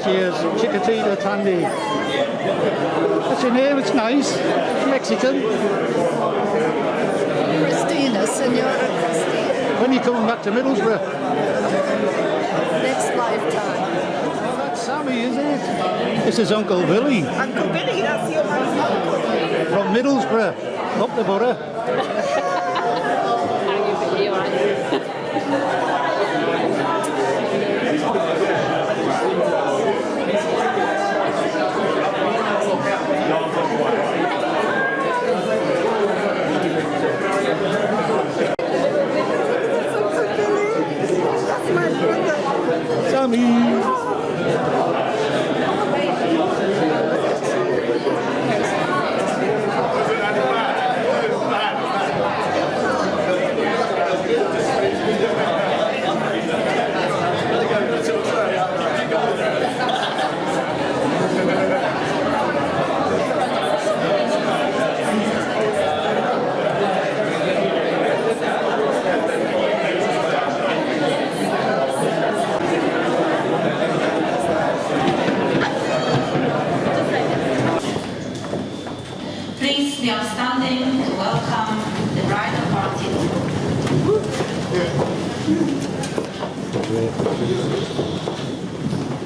Cheers, Chiquitita Tandy. What's your name? It's nice. Mexican. Christina, Senora Christina. When are you coming back to Middlesbrough? Next lifetime. Oh, that's Sammy, is it? This is Uncle Billy. Uncle Billy, that's your man's uncle. From Middlesbrough, up the borough. Sammy. Please be upstanding to welcome the bride of party.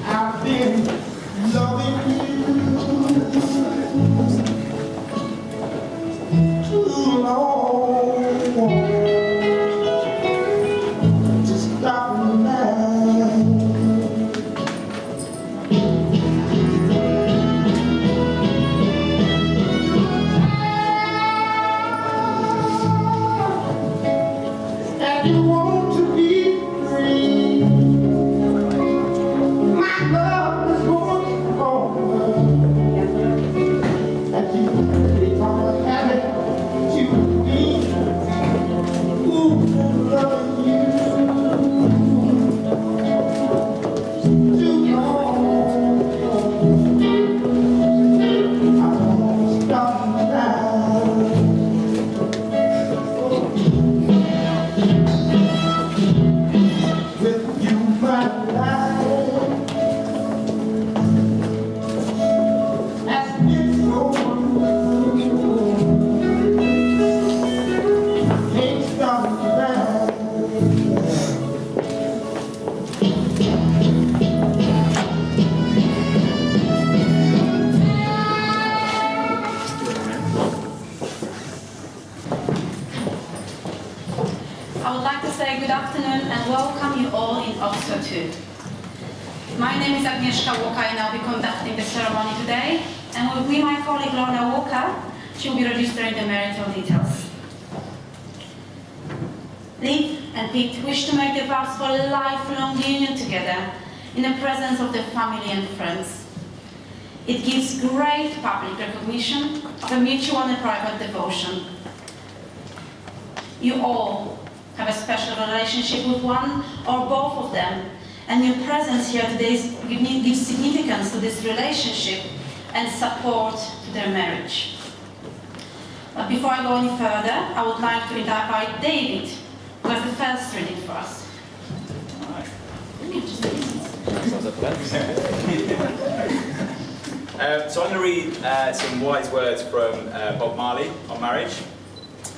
I've been loving you too long to stop now. And you want to be free. My love is going over. And you become a habit to me. Ooh, loving you too long. I won't stop now. With you, my life has been so wonderful. Can't stop now. I would like to say good afternoon and welcome you all in Oxford too. My name is Agnieszka Walker and I'll be conducting the ceremony today. And with me, my colleague Lorna Walker, she will be registering the marital details. Liv and Pete wish to make the vows for a lifelong union together in the presence of their family and friends. It gives great public recognition of a mutual and private devotion. You all have a special relationship with one or both of them, and your presence here today gives significance to this relationship and support to their marriage. But before I go any further, I would like to invite David, who has the first reading for us. So I'm going to read some wise words from Bob Marley on marriage.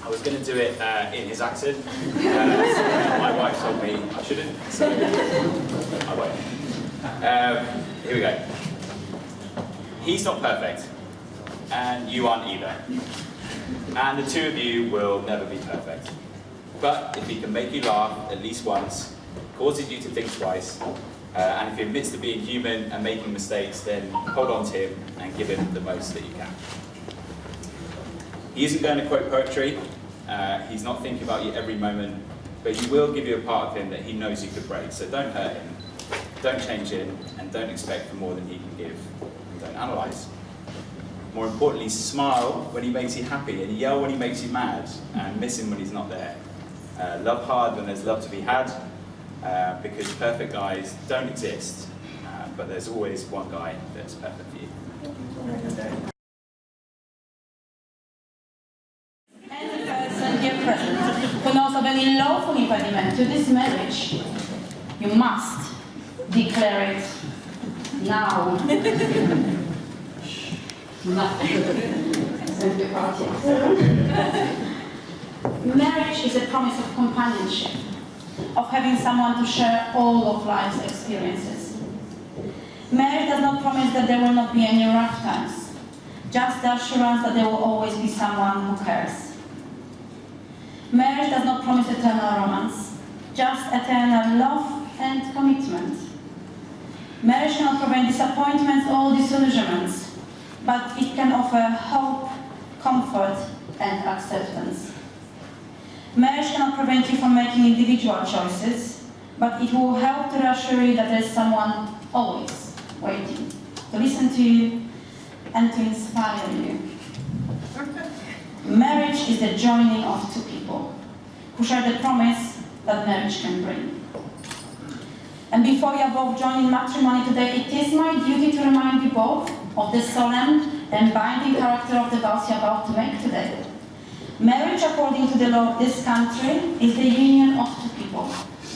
I was going to do it in his accent. My wife told me I shouldn't, so I won't. Here we go. He's not perfect, and you aren't either. And the two of you will never be perfect. But if he can make you laugh at least once, causes you to think twice, and if he admits to being human and making mistakes, then hold on to him and give him the most that you can. He isn't going to quote poetry, he's not thinking about you every moment, but he will give you a part of him that he knows you could break. So don't hurt him, don't change him, and don't expect for more than he can give. And don't analyse. More importantly, smile when he makes you happy, and yell when he makes you mad, and miss him when he's not there. Love hard when there's love to be had, because perfect guys don't exist, but there's always one guy that's perfect for you. Any person here present who knows of any lawful impediment to this marriage, you must declare it Now. Marriage is a promise of companionship, of having someone to share all of life's experiences. Marriage does not promise that there will not be any rough times, just the assurance that there will always be someone who cares. Marriage does not promise eternal romance, just eternal love and commitment. Marriage cannot prevent disappointments or disillusionments, but it can offer hope, comfort, and acceptance. Marriage cannot prevent you from making individual choices, but it will help to reassure you that there is someone always waiting to listen to you and to inspire you. Marriage is the joining of two people who share the promise that marriage can bring. And before you are both joined in matrimony today, it is my duty to remind you both of the solemn and binding character of the vows you are about to make today. Marriage, according to the law of this country, is the union of two people,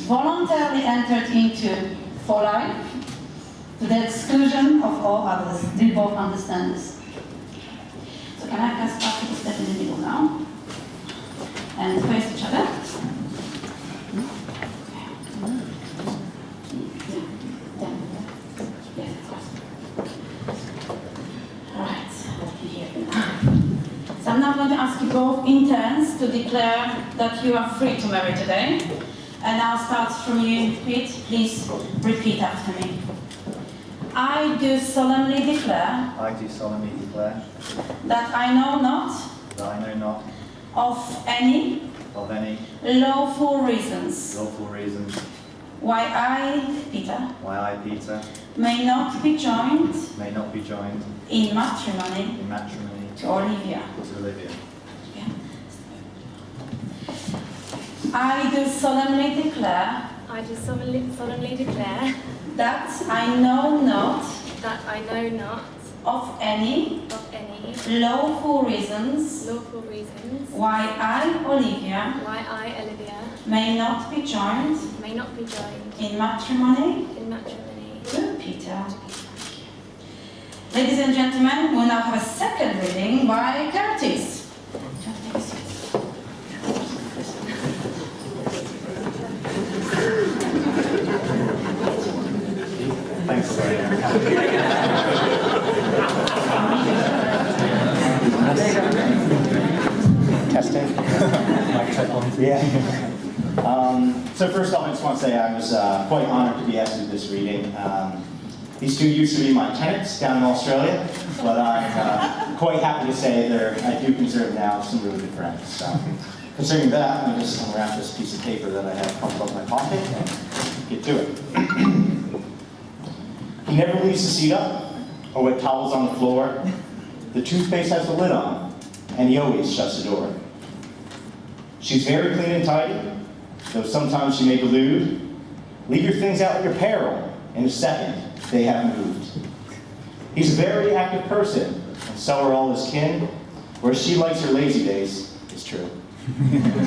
voluntarily entered into for life, to the exclusion of all others. Do you both understand this? So can I ask you to step in the middle now? And face each other. So I'm now going to ask you both in turns to declare that you are free to marry today. And I'll start from you, Pete. Please repeat after me. I do solemnly declare. I do solemnly declare. That I know not. That I know not. Of any. Of any. Lawful reasons. Lawful reasons. Why I, Peter. Why I, Peter. May not be joined. May not be joined. In matrimony. In matrimony. To Olivia. To Olivia. Yeah. I do solemnly declare. I do solemnly declare That I know not. that I know not Of any. Lawful reasons. Why I, Olivia. May not be joined. In matrimony. To Peter. Ladies and gentlemen, we'll now have a second reading by Curtis. Thanks for that. Testing. Yeah. So first off, I just want to say I was quite honored to be asked to do this reading. These two used to be my tenants down in Australia, but I'm quite happy to say I do consider now some really good friends. So, considering that, I'm just going to wrap this piece of paper that I have pumped up in my pocket and get to it. He never leaves the seat up or wet towels on the floor. The toothpaste has the lid on, and he always shuts the door. She's very clean and tidy, though sometimes she may delude. Leave your things out at your peril. In a second, they have moved. He's a very active person, and so are all his kin. Where she likes her lazy days, it's true.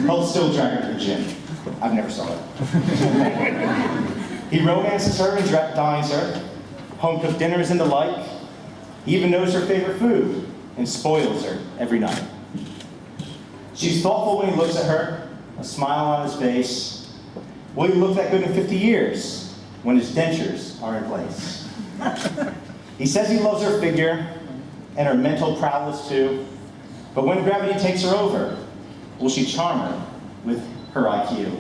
He'll still drag her to the gym. I've never saw it. He romances her and dines her, home-cooked dinners and the like. He even knows her favorite food and spoils her every night. She's thoughtful when he looks at her, a smile on his face. Will he look that good in 50 years? When his dentures are in place. He says he loves her figure and her mental prowess too, but when gravity takes her over, will she charm her with her IQ?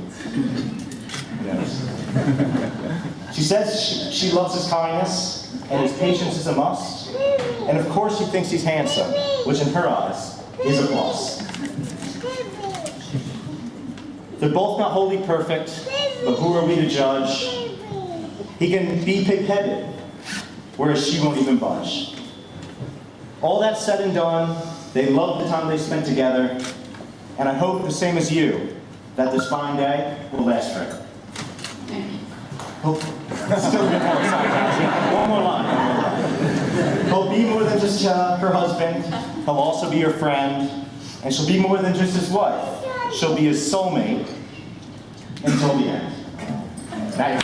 Who knows? She says she loves his kindness and his patience is a must, and of course she thinks he's handsome, which in her eyes is a plus. They're both not wholly perfect, but who are we to judge? He can be pig-headed, whereas she won't even budge. All that said and done, they love the time they spent together, and I hope the same as you, that this fine day will last forever. Hope. Still a bit more. One more line. He'll be more than just her husband. He'll also be her friend, and she'll be more than just his wife. She'll be his soulmate until the end. Now you're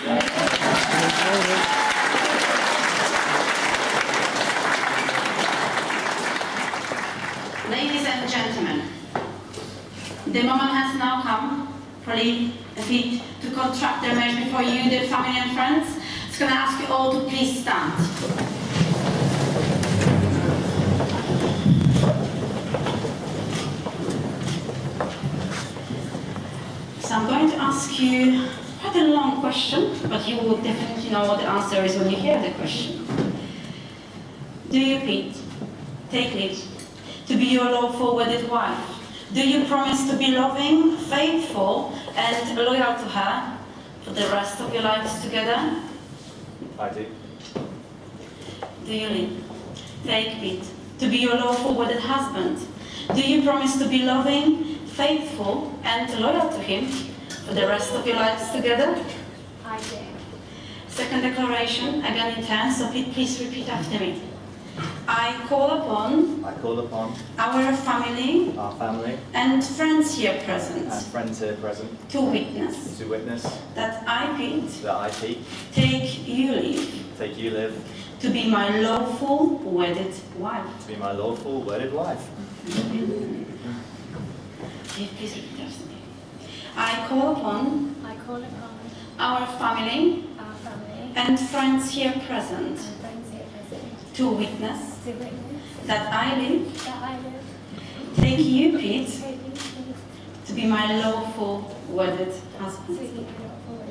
Ladies and gentlemen, the moment has now come for Liv and Pete to contract their marriage before you, their family and friends. It's going to ask you all to please stand. So I'm going to ask you quite a long question, but you will definitely know what the answer is when you hear the question. Do you, Pete, take Liv to be your lawful wedded wife? Do you promise to be loving, faithful, and loyal to her for the rest of your lives together? I do. Do you, Liv, take Pete to be your lawful wedded husband? Do you promise to be loving, faithful, and loyal to him for the rest of your lives together? I do. Second declaration, again in turn, so Pete, please repeat after me. I call upon our family Our family and friends here present and friends here present to witness to witness that I, Pete, that I, Pete, take you, Liv, take you, Liv, to be my lawful wedded wife. to be my lawful wedded wife. Liv, please repeat after me. I call upon I call upon our family our family and friends here present and friends here present to witness to witness that I, Liv, that I live, take you, Pete, take you, Liv, to be my lawful wedded to husband. be your lawful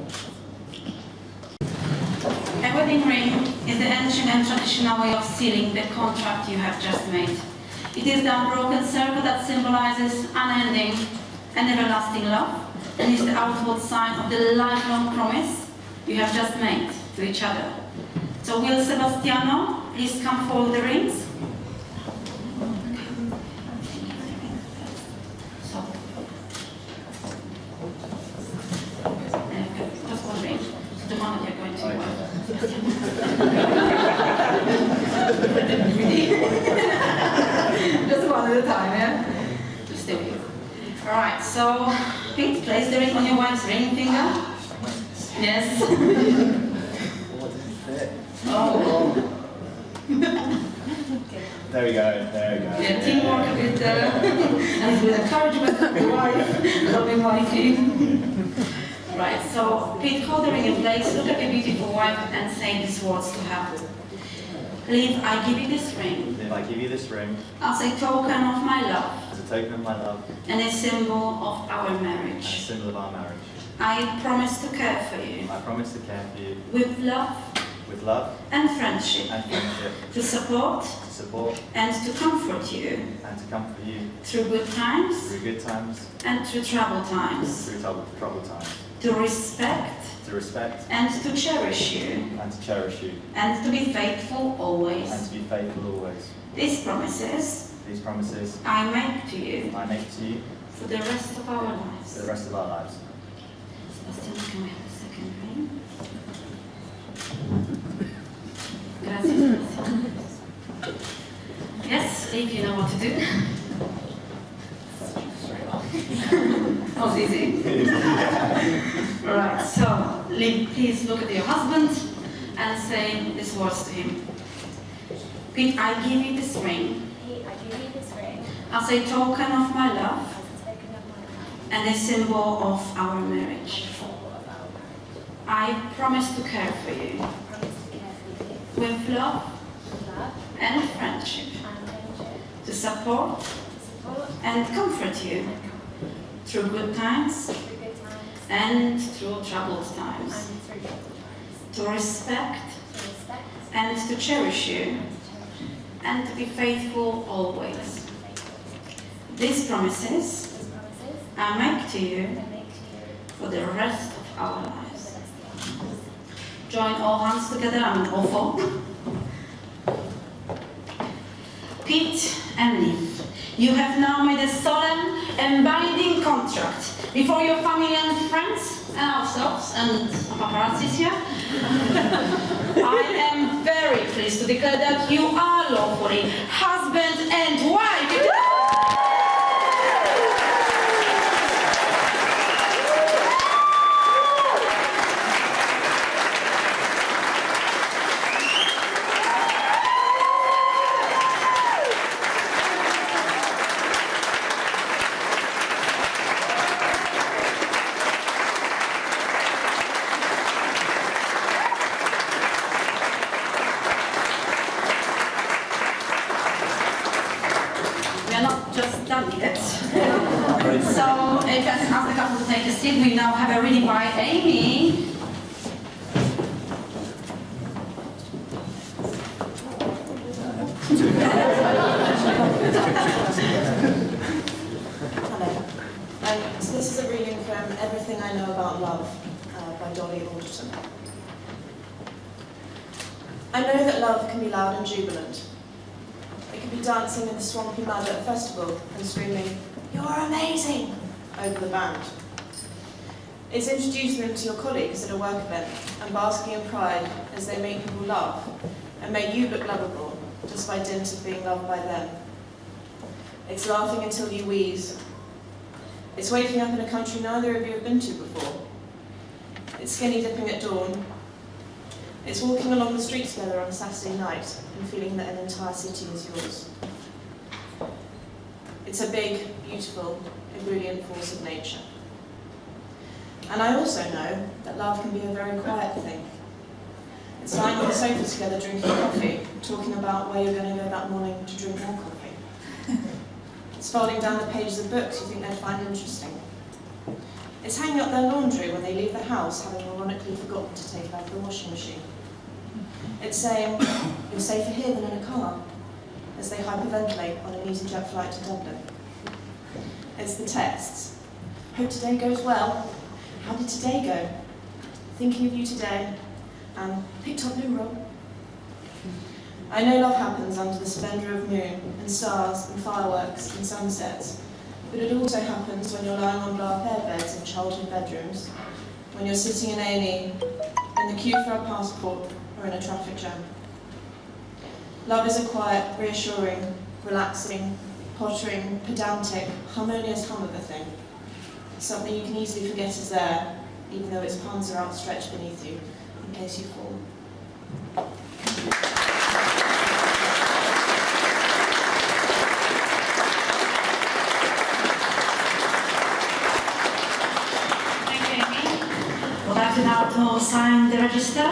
A wedding ring is the ancient and traditional way of sealing the contract you have just made. It is the unbroken circle that symbolizes unending and everlasting love, and is the outward sign of the lifelong promise you have just made to each other. So will Sebastiano please come forward with the rings? So, just one ring. So the one that you're going to Just one at a time, yeah? Just stay with you. Alright, so Pete, place the ring on your wife's ring finger. Yes. Oh. There we go, there we go. Yeah, teamwork with and with encouragement of the wife, loving wifey. Right, so Pete, hold the ring in place, look at your beautiful wife and say these words to her. Liv, I give you this ring Liv, I give you this ring as a token of my love as a token of my love and a symbol of our and a marriage. symbol of our marriage. I promise to care for you I promise to care for you with love with love and friendship, and friendship, to support to support and to comfort you and to comfort you through good times through good times, and through troubled times, through troubled times, to respect to respect and to cherish you, and to cherish you, and to be faithful and always. to be faithful always. These promises These promises I make to you I make to you for the rest of our for lives. the rest of our lives. Sebastian, can we have a second ring? Grazie, Sebastian. Yes, Liv, you know what to do. That was easy. Right, so Liv, please look at your husband and say these words to him. Pete, I give you this ring Pete, I give you this ring as a token of my love as a token of my love and a symbol of our marriage. and a symbol of our marriage. I promise to care for you I promise to care for you with love with love and friendship, and friendship, to support to support and comfort you and comfort through good times through good times and through troubled and times, through troubled times, to respect to respect and to cherish you, and to cherish you, and to be faithful always. and to be faithful. These promises These promises I make to you I make to you for the rest of our for the lives. rest of our lives. Join all hands together, I mean all four. Pete and Liv, you have now made a solemn and binding contract before your family and friends and ourselves and paparazzis here. I am very pleased to declare that you are lawfully husband and wife. suggested, we now have a reading by Amy. Hello. So this is a reading from Everything I Know About Love by Dolly Alderton. I know that love can be loud and jubilant. It can be dancing in the swampy mud at a festival and screaming, "You're amazing!" over the band. It's introducing them to your colleagues at a work event and basking in pride as they make people laugh and make you look lovable just by dint of being loved by them. It's laughing until you wheeze. It's waking up in a country neither of you have been to before. It's skinny dipping at dawn. It's walking along the street together on a Saturday night and feeling that an entire city is yours. It's a big, beautiful, ebullient force of nature. And I also know that love can be a very quiet thing. It's lying on the sofa together drinking coffee, talking about where you're going to go that morning to drink more coffee. It's folding down the pages of books you think they'd find interesting. It's hanging up their laundry when they leave the house, having ironically forgotten to take it out of the washing machine. It's saying, "You're safer here than in a car," as they hyperventilate on an EasyJet flight to Dublin. It's the texts. "Hope today goes well. How did today go? Thinking of you today," and "Picked up new role." I know love happens under the splendour of moon and stars and fireworks and sunsets, but it also happens when you're lying on black airbeds in childhood bedrooms, when you're sitting in A&E, in the queue for a passport, or in a traffic jam. Love is a quiet, reassuring, relaxing, pottering, pedantic, harmonious hum of a thing. Something you can easily forget is there, even though its palms are outstretched beneath you, in case you fall. Thank you, Amy. Would like to now to sign the register.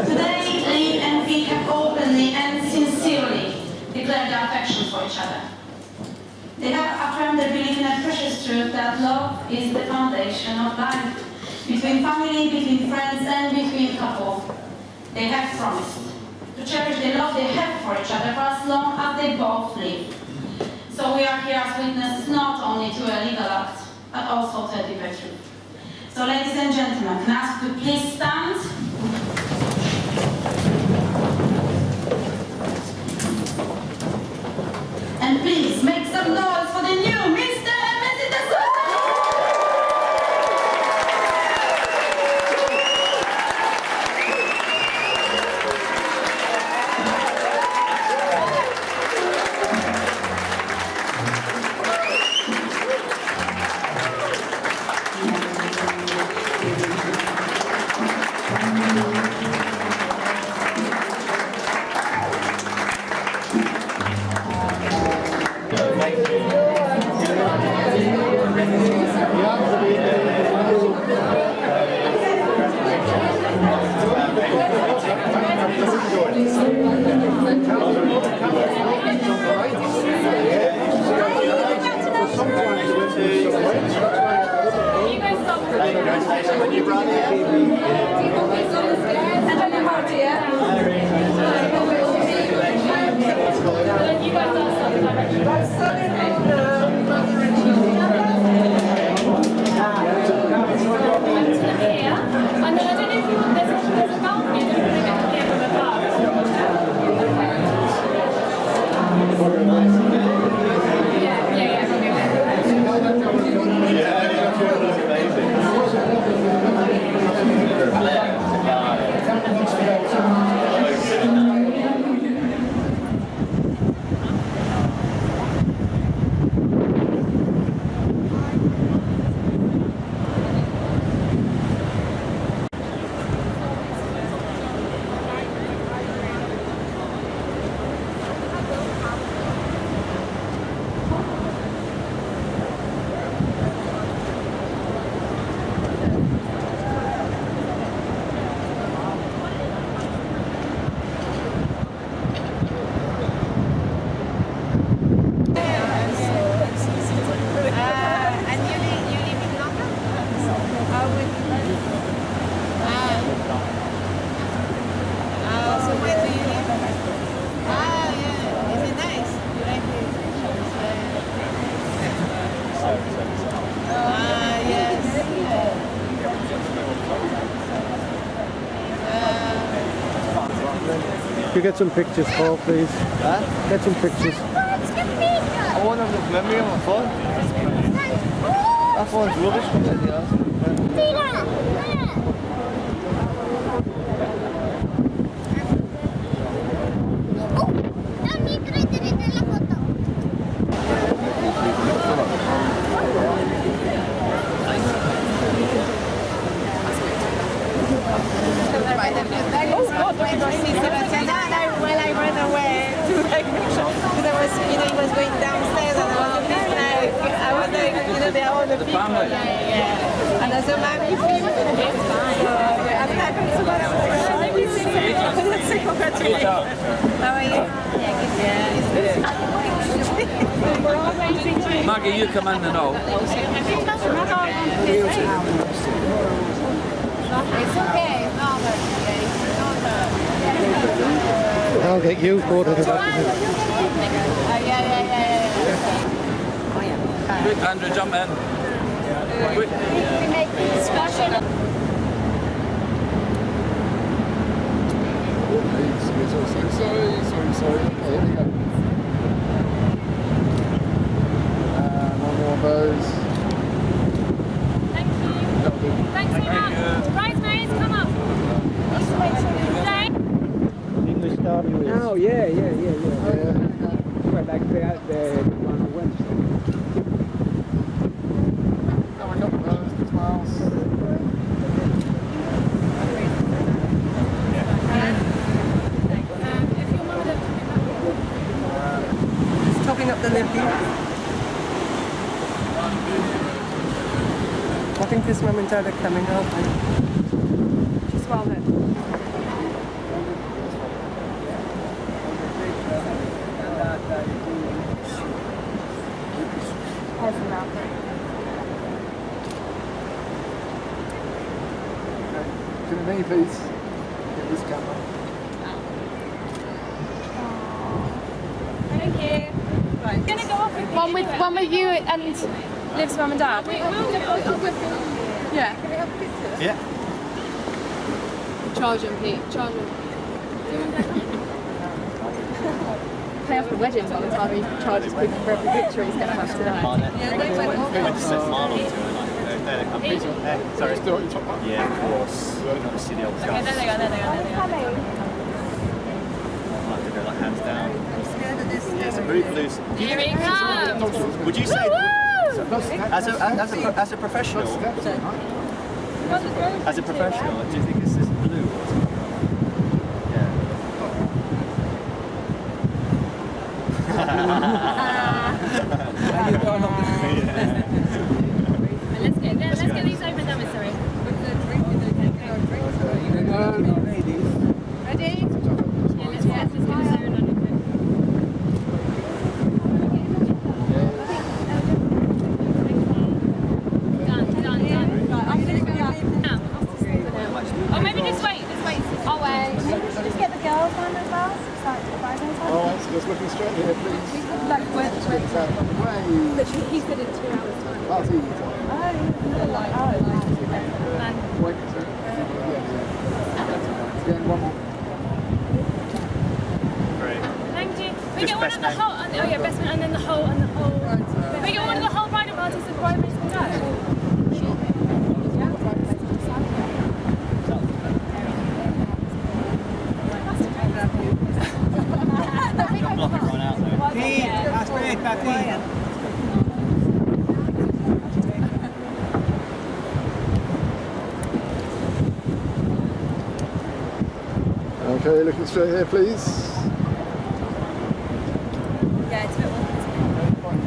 Today, Lee and Vic have openly and sincerely declared their affection for each other. They have affirmed their belief in a precious truth that love is the foundation of life, between family, between friends, and between couple. They have promised to cherish the love they have for each other for as long as they both live. So we are here as witnesses not only to a legal act, but also to a deeper truth. So ladies and gentlemen, can I ask you to please stand? And please make some noise for the new Mr. and Mrs. DeSouza! You get some pictures, Paul, please. Huh? Get some pictures. I want to have a memory on my phone. My phone's rubbish compared to yours. Well, I ran away because I was, he was going downstairs and I was like, they're all the people. Yeah. And as a mommy film, I'm happy to go down. Let's say congratulations. How are you? Yeah. Maggie, you come in now. It's okay, it's not okay. I'll get you photo of that. Quick, Andrew, jump in. Quick. We make the discussion. Sorry. Here we go. One more of those. Thank you. Thanks so much. Bridesmaids, come up. English starting with. Oh, yeah. Well, like they had the one on Wednesday. Oh, a couple of those, the smiles. Topping up the limping. I think this mum and dad are coming, aren't they? Just while they're... Can me, please? Get this camera. Thank you. Right. Gonna go off with One with you and Liv's mum and dad. Yeah. Yeah. Charge him, Pete. Charge him. Pay off the wedding by the time he charges people for every picture he's going to have tonight. I just said smile onto it. Sorry. Still at your top one? Yeah, of course. You can obviously see the old Okay, there they go, there they go, there they go. I have to go like hands down. Yeah, so move loose. Here he comes! Would you say, Woo-woo! as a professional, do you think it's this blue or something? Let's get these open now, sorry. Ready? Yeah, let's get this one. Done. Right, I'm going to go now. Oh, maybe just wait. I'll wait. Maybe we should just get the girls one as well. It's like the bridesmaids one. Alright, so just looking straight here, please. Like, where? Literally, He said in 2 hours time. that's easy. Wait, sir. Again, one more. Great. Thank you. We Just get one best of the man. whole, oh yeah, best man, and then the whole. We get one of the whole bridal parties of bridesmaids can go. Block everyone out though. Okay, looking straight here, please. Yeah, it's a bit awkward.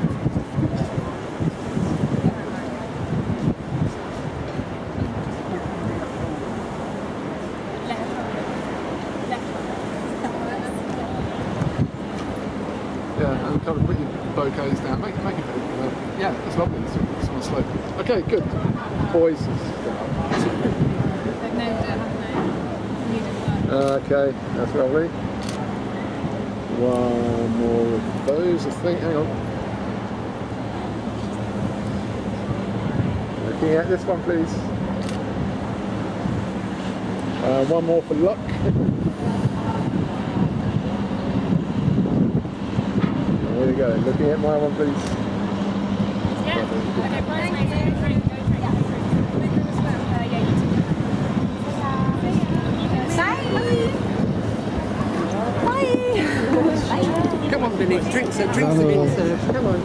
Yeah, and kind of put your bouquets down. Make it yeah, it's lovely. It's on a slope. Okay, good. Boys. Okay, that's lovely. One more of those, I think. Hang on. Looking at this one, please. One more for luck. There you go. Looking at my one, please. Yeah. Okay, bridesmaids, go Come on, Billy. Drinks have been served. Come on.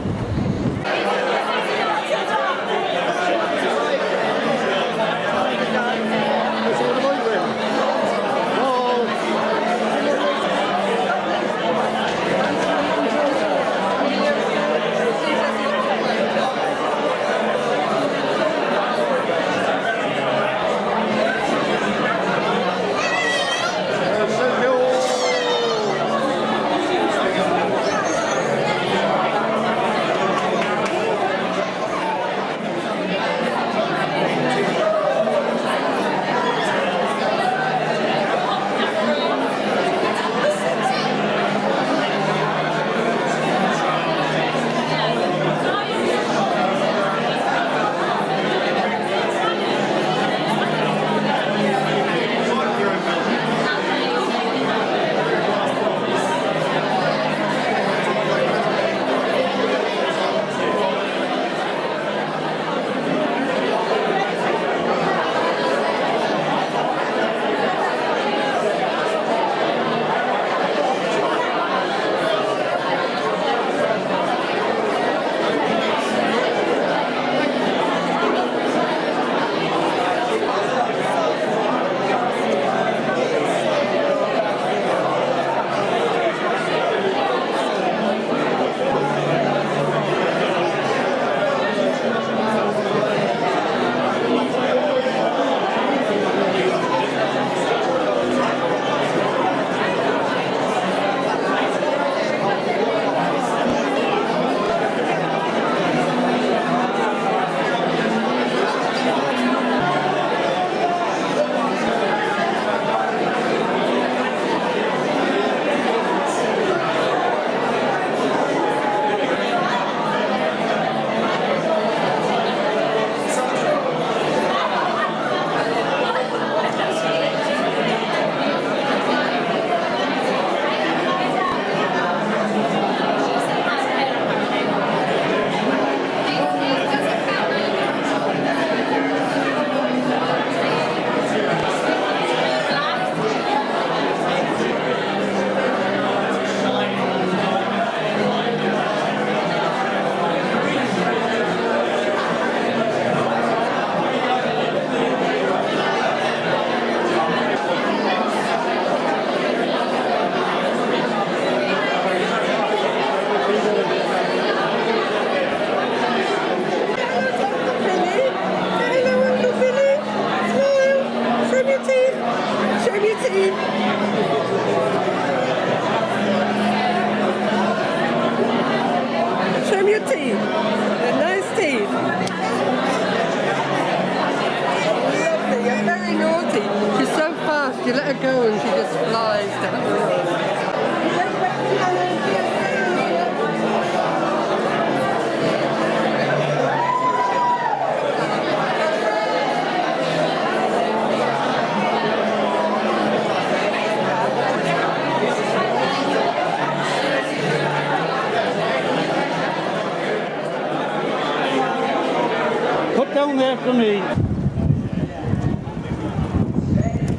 down there for me.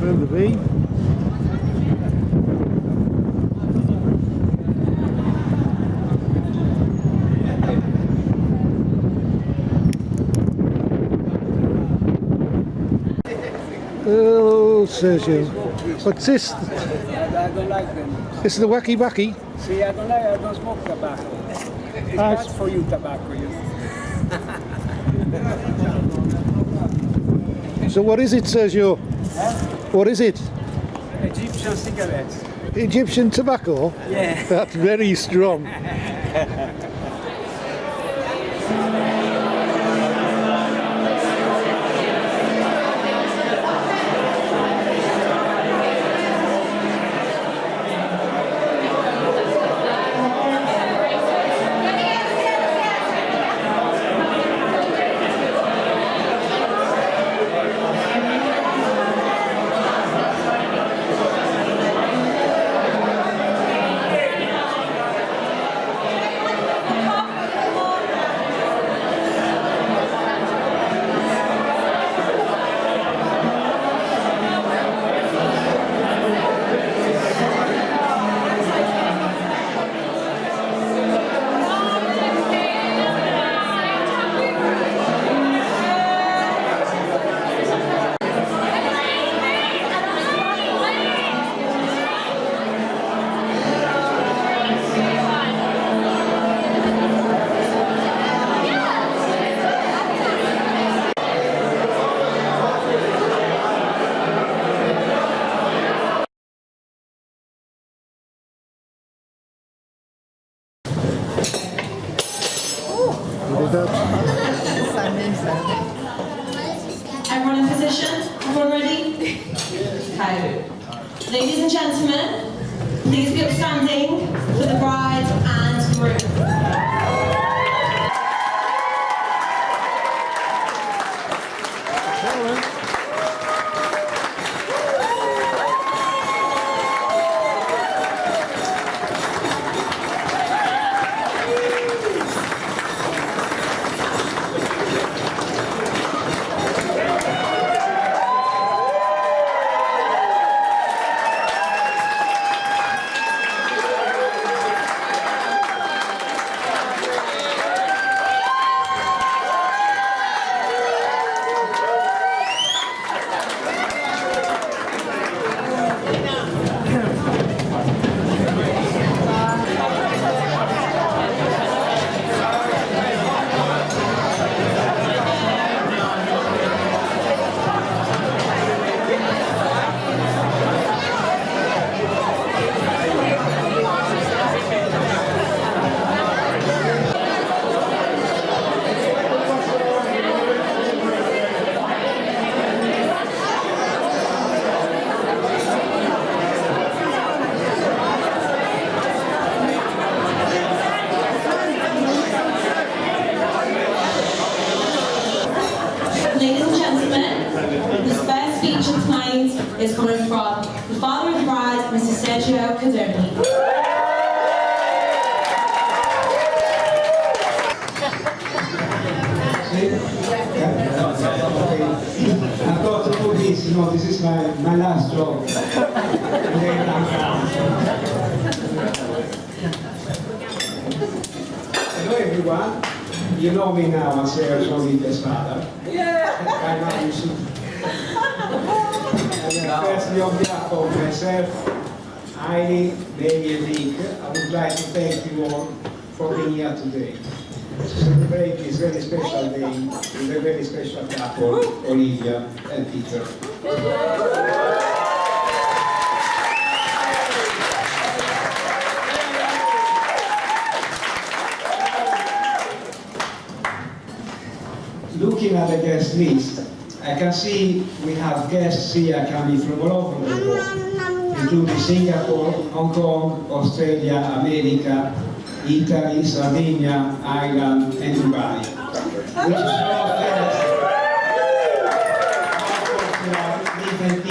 Will there be? Hello, Sergio. What's this? I don't like them. It's the wacky wacky. See, I don't smoke tobacco. It's bad for you, tobacco. So what is it, Sergio? Huh? What is it? Egyptian cigarettes. Egyptian tobacco? Yeah. That's very strong. Everyone in position? Everyone ready? Okay. Ladies and gentlemen, please be upstanding for the bride and groom. Is coming from the father of the bride, Mr. Sergio Cadoni. I've got to do this, this is my last job. Hello everyone, you know me now as Sergio Olivia's father. Yeah! By now you should. Firstly, on behalf of myself, Heidi, Baby and Nick, I would like to thank you all for being here today. To celebrate this very special day with a very special couple, Olivia and Peter. Looking at the guest list, I can see we have guests here coming from all over the world, including Singapore, Hong Kong, Australia, America, Italy, Sardinia, Ireland, and Dubai. Which is all guests different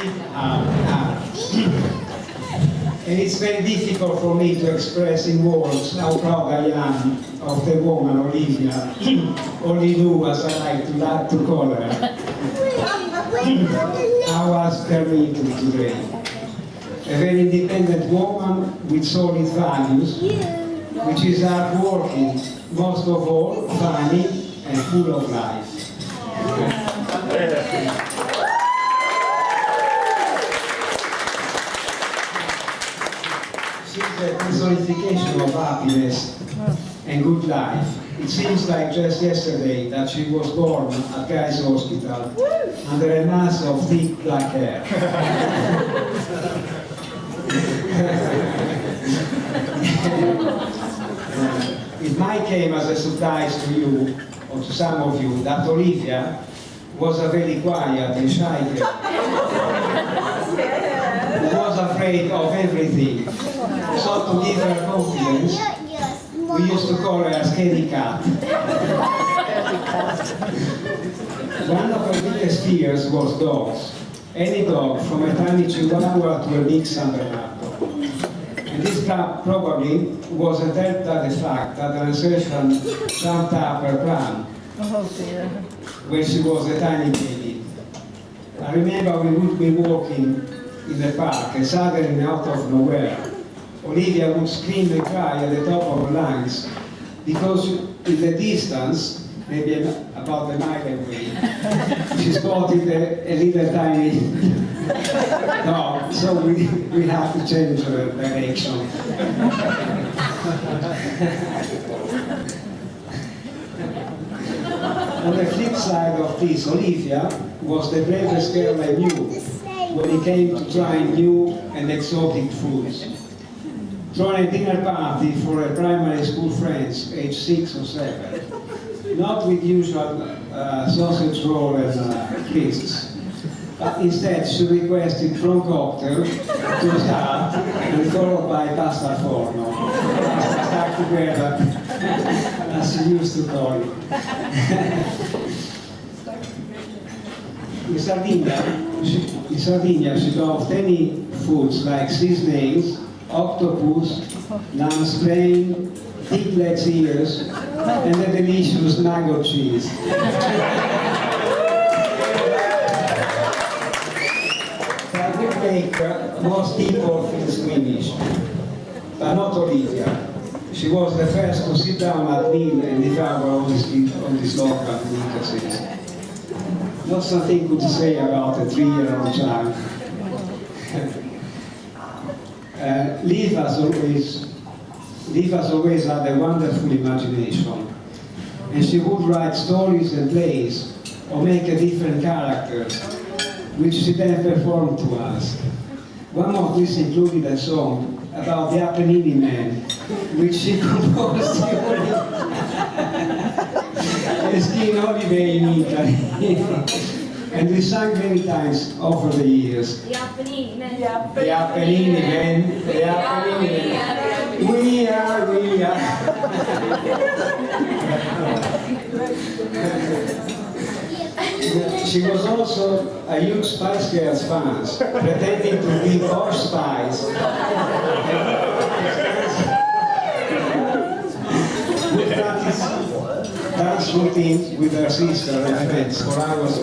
And it's very difficult for me to express in words how proud I am of the woman, Olivia, only knew as I like to call her. I was permitted today. A very independent woman with solid values, which is hardworking, most of all funny and full of life. She's a personification of happiness and good life. It seems like just yesterday that she was born at Guy's Hospital under a mass of thick black hair. It might came as a surprise to you, or to some of you, that Olivia was a very quiet and shy girl. Who was afraid of everything. So to give her confidence, we used to call her a scaredy cat. One of her biggest fears was dogs. Any dog, from a tiny Chihuahua to a big San Bernardo. And this probably was a delta the fact that the reception jumped up her plan when she was a tiny baby. I remember we would be walking in the park and suddenly out of nowhere, Olivia would scream and cry at the top of her lungs because in the distance, maybe about a mile away, she spotted a little tiny dog, so we have to change her direction. On the flip side of this, Olivia was the bravest girl I knew when it came to trying new and exotic foods. Throwing a dinner party for her primary school friends, aged 6 or 7, not with usual sausage roll and crisps, but instead she requested prawn cocktail to start and followed by pasta forno, stuck together, as she used to call it. In Sardinia, she loved any foods like sea snails, octopus, lamb's brain, piglet's ears, and the delicious nugget cheese. That would make most people feel squeamish, but not Olivia. She was the first to sit down at meal and devour all these local delicacies. Not something good to say about a 3-year-old child. Liv has always had a wonderful imagination, and she would write stories and plays or make a different characters, which she then performed to us. One of these included a song about the Apennini Man, which she composed in holiday in Italy. And we sang many times over the years. The Apennini Man. The Apennini Man. The Apennini Man. We are. She was also a huge Spice Girls fan, pretending to be Posh Spice. We practiced dance routines with her sister and friends for hours.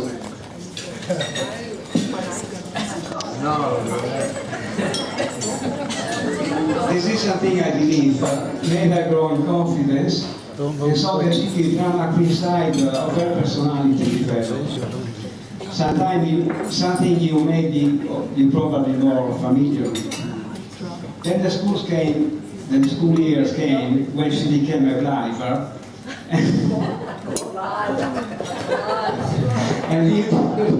This is something I believe made her grow in confidence, and so the cheeky drama queen side of her personality developed. Something you probably more familiar with. Then the school years came when she became a driver. And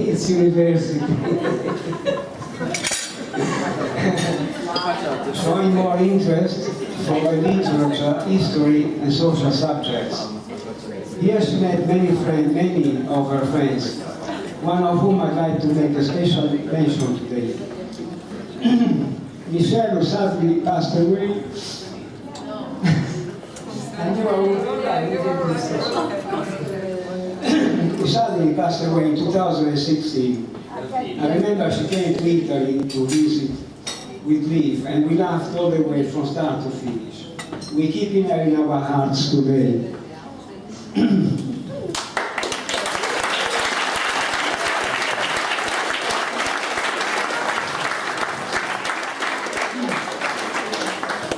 it's university. Showing more interest for the literature, history, and social subjects. Here she met many of her friends, one of whom I'd like to make a special mention today. Michelle, who sadly passed away. Who sadly passed away in 2016. I remember she came to Italy to visit with Liv, and we laughed all the way from start to finish. We keep her in our hearts today.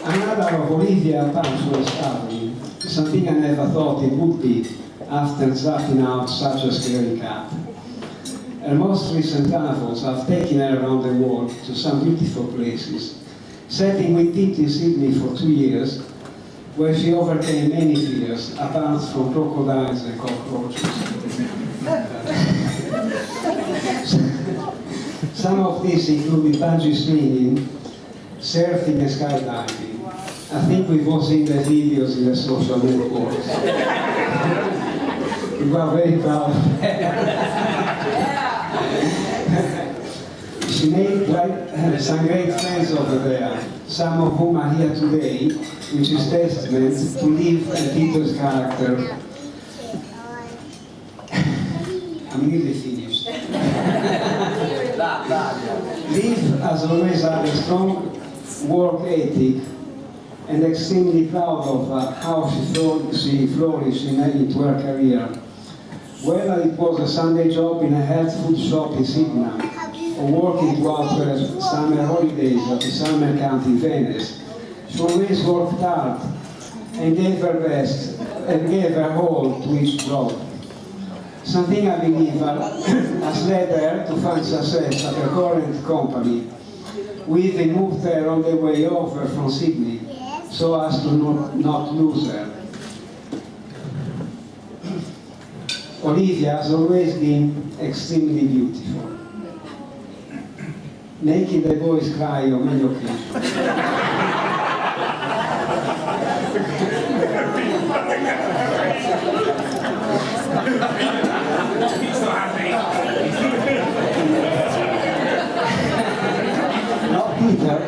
Another of Olivia punctual story, something I never thought it would be after starting out such a scary cat. Her most recent travels have taken her around the world to some beautiful places, setting with Pete in Sydney for 2 years, where she overcame many fears, apart from crocodiles and cockroaches. Some of these included bungee slinging, surfing and skydiving. I think we've all seen the videos in the social networks. We were very proud of She made some great friends over there, some of whom are here today, which is testament to Liv and Peter's character. I'm nearly finished. Liv has always had a strong work ethic and extremely proud of how she flourished into her career. Whether it was a Sunday job in a health food shop in Sydney, or working throughout her summer holidays at the summer camp in Venice, she always worked hard and gave her best and gave her all to each job. Something I believe has led her to find success at her current company. We even moved her on the way over from Sydney so as to not lose her. Olivia has always been extremely beautiful, making the boys cry on many occasions. Not Peter.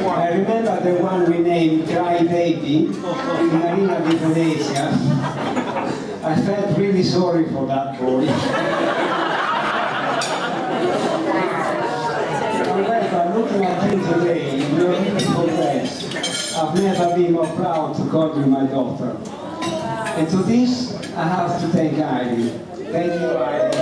I remember the one we named Cry Baby in Marina di Venezia. I felt really sorry for that boy. However, looking at you today in your beautiful dress, I've never been more proud to call you my daughter. And to this, I have to thank Heidi. Thank you, Heidi.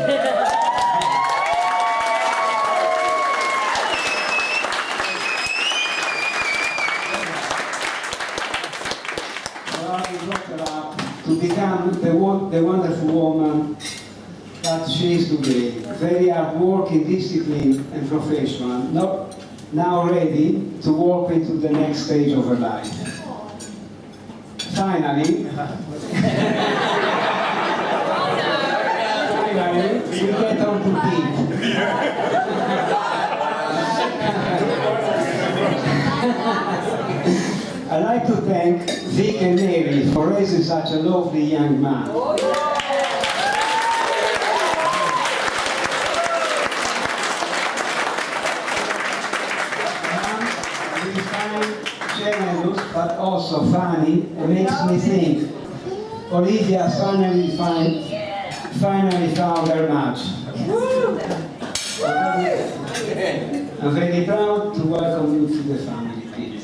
To become the wonderful woman that she is today. Very hard-working, disciplined, and professional. Now ready to walk into the next stage of her life. Finally, we get on to Pete. I'd like to thank Vic and Mary for raising such a lovely young man. He's kind, generous, but also funny, and makes me think Olivia finally found her match. I'm very proud to welcome you to the family, Pete.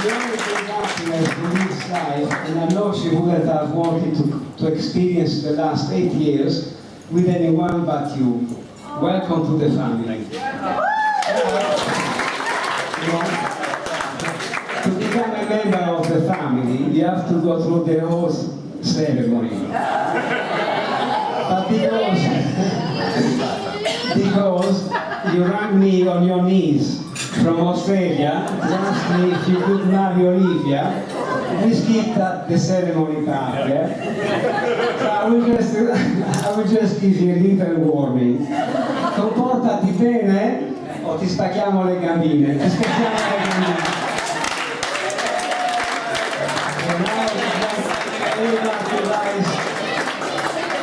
The only thing happiness to this life, and I know she wouldn't have wanted to experience the last 8 years with anyone but you. Welcome to the family. To become a member of the family, you have to go through the whole ceremony. But because you rang me on your knees from Australia to ask me if you could marry Olivia, we skipped the ceremony part, yeah? So I will just give you a little warning. Comportati bene o ti spacchiamo le gambine. Ti spacchiamo le gambine.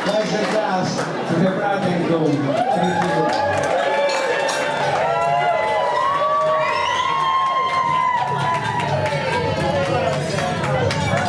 Rise a glass to the bride and groom. Thank you.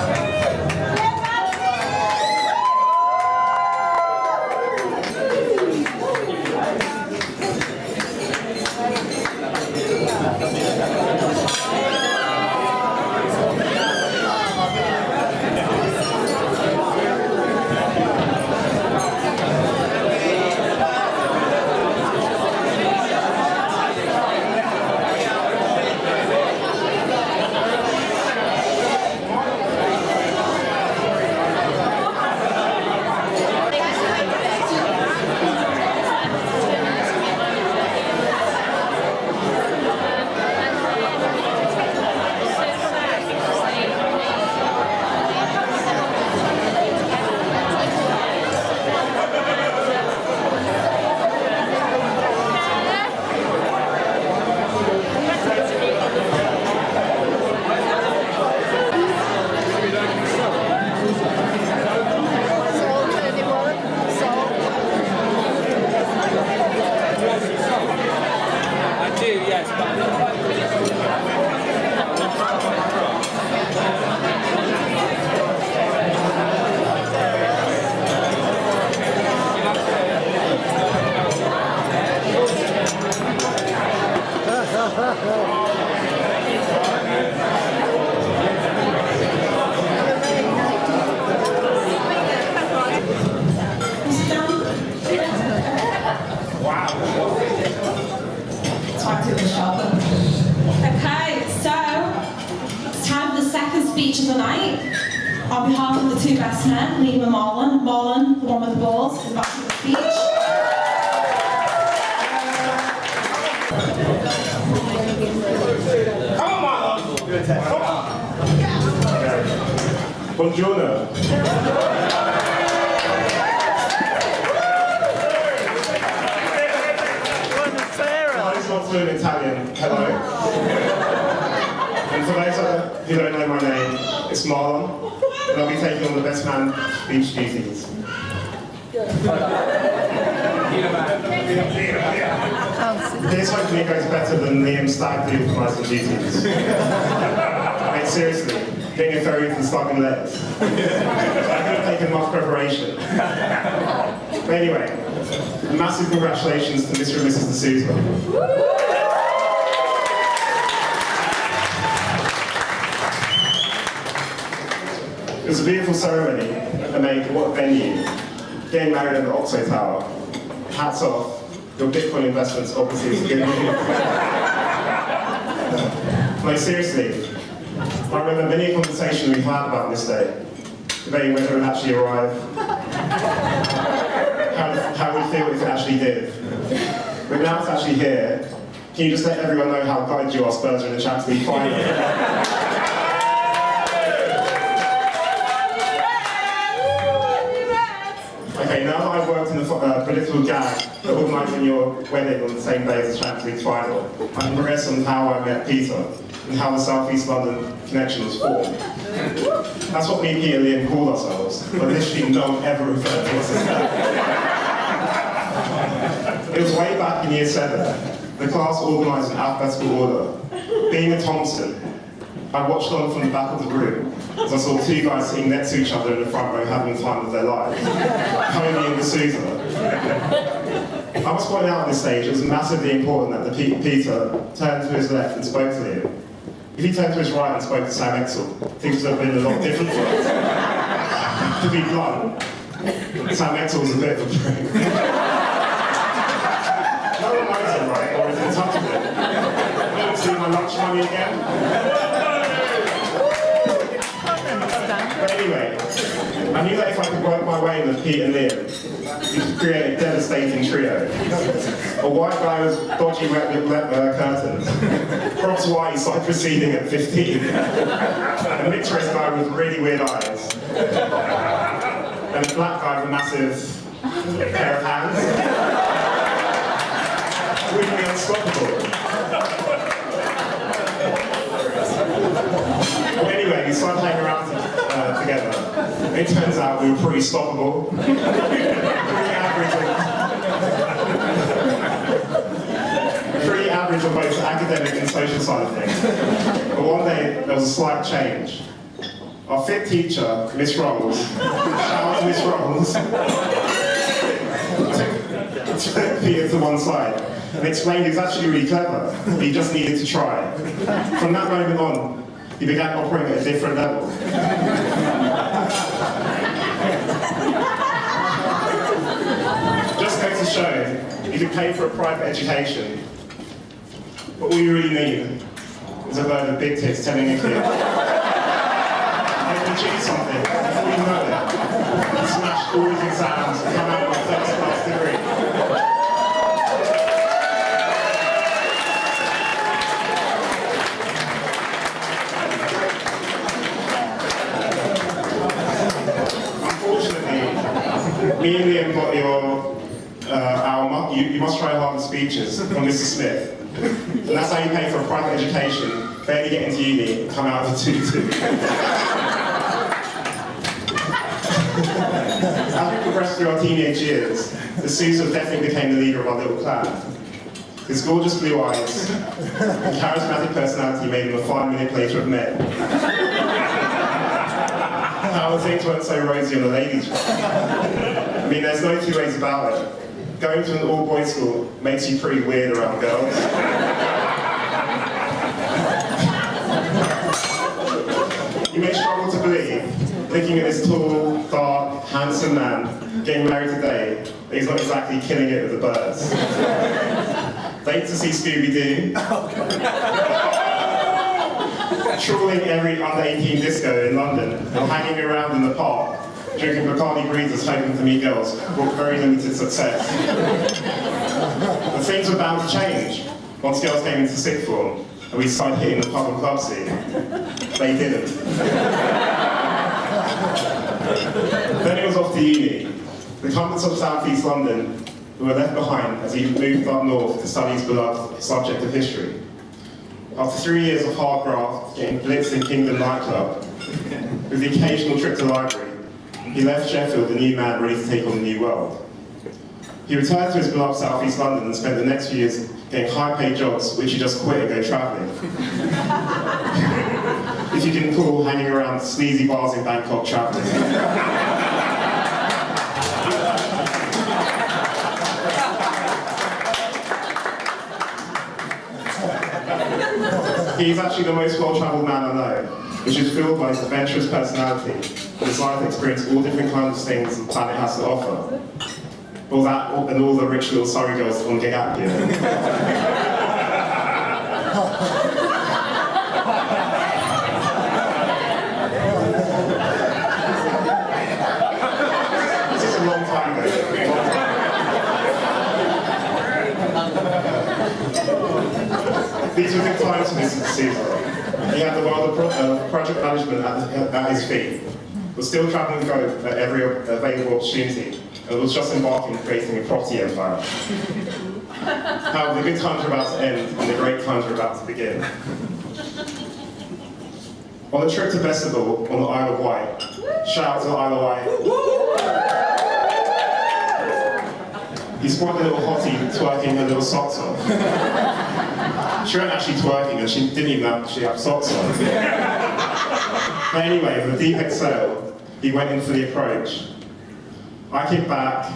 Okay, so it's time for the second speech of the night. On behalf of the two best men, Liam and Marlon, the one with the balls, is about to give a speech. Come on, Marlon! Come on! Buongiorno. Fluent Italian, hello. And for those who don't know my name, it's Marlon, and I'll be taking on the best man speech duties. This hopefully goes better than Liam's stag do organising duties. Mate, seriously, getting a ferry to the stuck in letters. I could have taken much preparation. But anyway, a massive congratulations to Mr. and Mrs. DeSouza. It was a beautiful ceremony, and mate, what a venue. Getting married in the Oxo Tower. Hats off. Your Bitcoin investments obviously is a good move. No, seriously, I remember many conversations we've had about this day, debating whether it would actually arrive, how we feel if it actually did. But now it's actually here. Can you just let everyone know how gutted you are Spurs are in the Champions League final? Okay, now that I've worked in the political gag for organising your wedding on the same day as the Champions League final, I can progress on how I met Peter and how the South East London connection was formed. That's what me, Peter, and Liam called ourselves, but literally no one ever referred to us as that. It was way back in year 7. The class organised in alphabetical order. Being a Thompson, I watched on from the back of the room as I saw two guys sitting next to each other in the front row having the time of their lives. Cadoni and DeSouza. I must point out at this stage, it was massively important that Peter turned to his left and spoke to Liam. If he turned to his right and spoke to Sam Exel, things would have been a lot different for us. To be blunt, Sam Exel was a bit of a prick. No one knows him, right? Or is in touch with him. Want to see my lunch money again? But anyway, I knew that if I could work my way with Pete and Liam, we could create a devastating trio. A white guy with dodgy curtains, Rob's white started proceeding at 15, a mixed-race guy with really weird eyes, and a black guy with a massive pair of hands. Wouldn't be unstoppable. Well, anyway, we started hanging around together. It turns out we were pretty stoppable. Pretty average on both the academic and social side of things. But one day, there was a slight change. Our fit teacher, Miss Rolls, shout out to Miss Rolls, took Peter to one side and explained he was actually really clever, but he just needed to try. From that moment on, he began operating at a different level. Just goes to show, you can pay for a private education, but all you really need is a load of big tits telling a kid, they can achieve something before you know it. He smashed all his exams and come out with a first-class degree. Me and Liam got you must try Harvard speeches from Mr. Smith. And that's how you pay for a private education, barely get into uni, and come out with a 2-2. As we progressed through our teenage years, DeSouza definitely became the leader of our little clan. His gorgeous blue eyes and charismatic personality made him a fine manipulator of men. How things weren't so rosy on the ladies' front. I mean, there's no two ways about it. Going to an all-boys school makes you pretty weird around girls. looking at this tall, dark, handsome man getting married today, he's not exactly killing it with the birds. Date to see Scooby-Doo. Trawling every under 18 disco in London and hanging around in the park, drinking Bacardi breezes hoping to meet girls, with very limited success. But things were bound to change once girls came into sixth form and we started hitting the pub and club scene. They didn't. Then it was off to uni. The comforts of South East London were left behind as he moved up north to study his beloved subject of history. After 3 years of hard graft, getting blitzed in Kingdom nightclub, with the occasional trip to the library, he left Sheffield a new man ready to take on the new world. He returned to his beloved South East London and spent the next few years getting high-paid jobs, which he just quit and go travelling. If you can call hanging around sleazy bars in Bangkok travelling. He's actually the most well-travelled man I know, which is fueled by his adventurous personality and his life experience all different kinds of things the planet has to offer. All that and all the rich little Surrey girls that want to get out here. This is a long time ago. These were good times for Mr. DeSouza. He had the world of project management at his feet, was still travelling the globe at every available opportunity, and was just embarking on creating a property empire. However, the good times were about to end, and the great times were about to begin. On a trip to Festival on the Isle of Wight, shout out to the Isle of Wight, he spotted a little hottie twerking her little socks off. She wasn't actually twerking, and she didn't even actually have socks on. But anyway, with a deep exhale, he went in for the approach. I kicked back,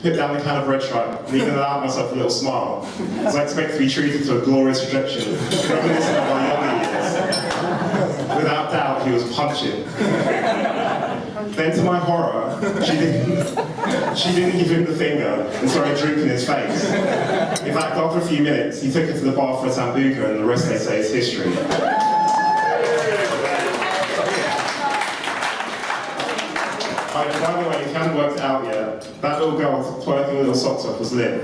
put down the can of red stripe, and even allowed myself a little smile, as I expect to be treated to a glorious rejection, reminiscent of my younger years. Without doubt, he was punching. Then to my horror, she didn't give him the finger and started drinking his face. In fact, after a few minutes, he took her to the bar for a sambuca, and the rest, they say, is history. By the way, if you haven't worked it out yet, that little girl twerking little socks off was Liv.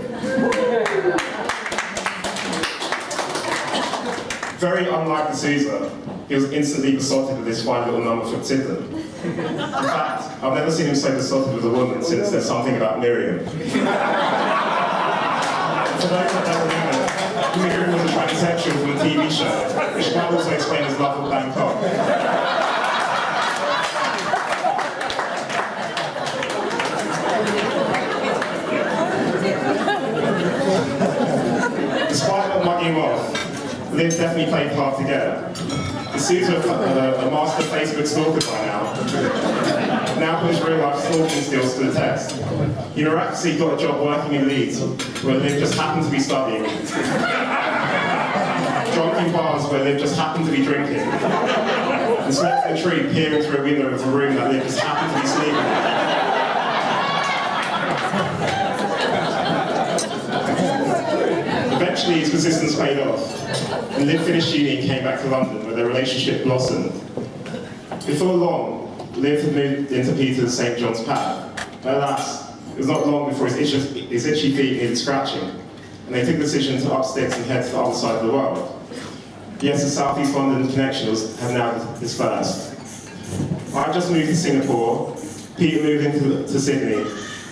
Very unlike DeSouza, he was instantly besotted with this fine little number from Tidland. In fact, I've never seen him so besotted with a woman since There's Something About Miriam. For those that don't remember, Miriam was a transsexual from a TV show, which might also explain his love of Bangkok. Despite not mugging him off, Liv definitely played hard to get. DeSouza, a master Facebook stalker by now put his real-life stalking skills to the test. He miraculously got a job working in Leeds, where Liv just happened to be studying. Drunk in bars where Liv just happened to be drinking. And slept in a tree peering through a window of a room that Liv just happened to be sleeping in. Eventually, his persistence paid off, and Liv finished uni and came back to London, where their relationship blossomed. Before long, Liv had moved into Peter's St. John's Path. Alas, it was not long before his itchy feet needed scratching, and they took the decision to up sticks and head to the other side of the world. Yes, the South East London connection had now dispersed. I've just moved to Singapore, Peter moved into Sydney,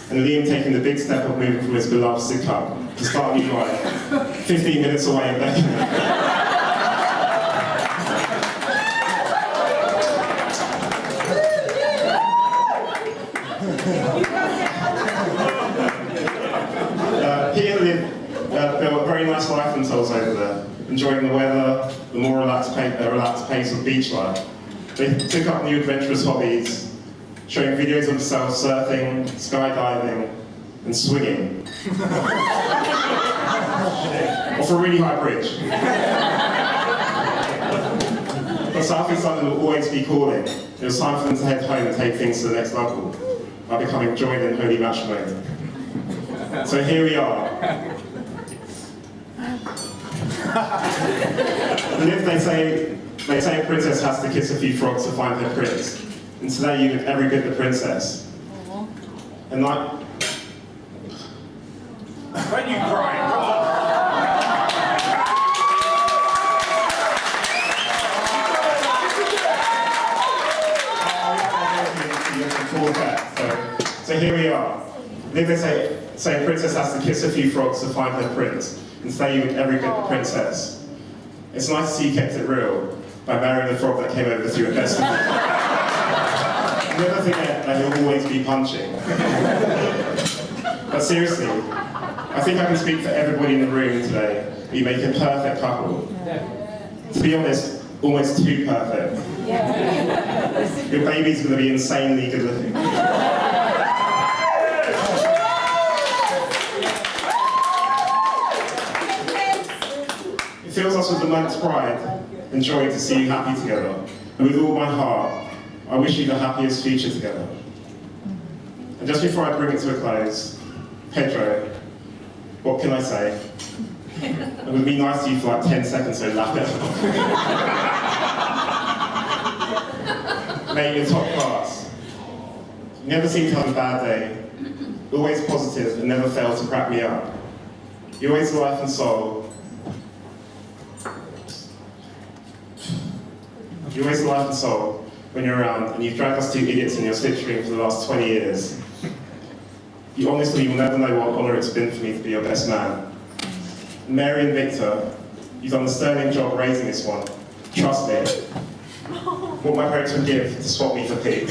and Liam taking the big step of moving from his beloved Sidcup to start a new life, 15 minutes away in Beckenham. Peter and Liv built a very nice life themselves over there, enjoying the weather, the more relaxed pace of beach life. They took up new adventurous hobbies, showing videos of themselves surfing, skydiving, and swinging. Off a really high bridge. But South East London will always be calling. It was time for them to head home and take things to the next level by becoming joined in holy matrimony. So here we are. Liv, they say a princess has to kiss a few frogs to find her prince. And today you look every bit the princess. And like... When you cry, So here we are. Liv, they say a princess has to kiss a few frogs to find her prince. And today you look every bit the princess. It's nice to see you kept it real by marrying the frog that came over through a festival. Never forget that you'll always be punching. But seriously, I think I can speak for everybody in the room today. You make a perfect couple. To be honest, almost too perfect. Your baby's going to be insanely good looking. It fills us with immense pride and joy to see you happy together. And with all my heart, I wish you the happiest future together. And just before I bring it to a close, Pedro, what can I say? It would be nice to you for like 10 seconds, so lap it. Mate, you're top class. You never seem to have a bad day. Always positive and never fail to crack me up. You're always life and soul. You're always life and soul when you're around, and you've dragged us two idiots in your slipstream for the last 20 years. You honestly will never know what honour it's been for me to be your best man. Mary and Victor, you've done a sterling job raising this one. Trust me. What my parents would give to swap me for Pete.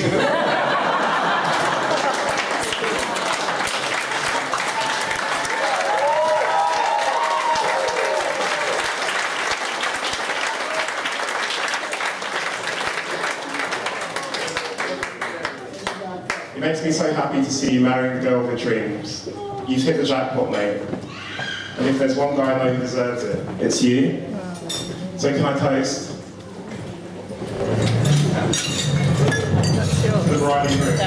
It makes me so happy to see you marrying the girl of your dreams. You've hit the jackpot, mate. And if there's one guy I know who deserves it, it's you. So can I toast? The bride and groom.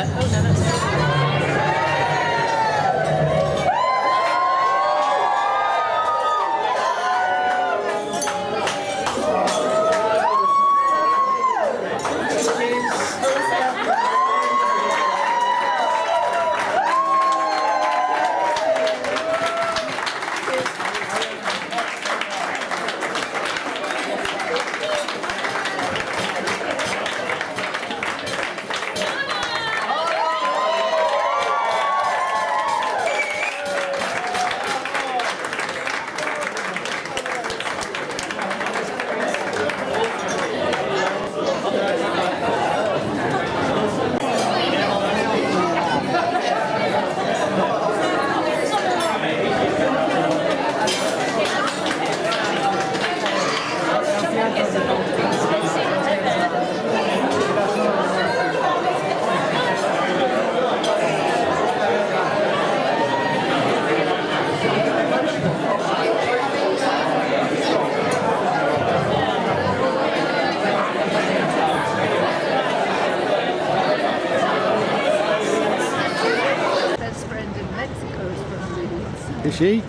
Is she?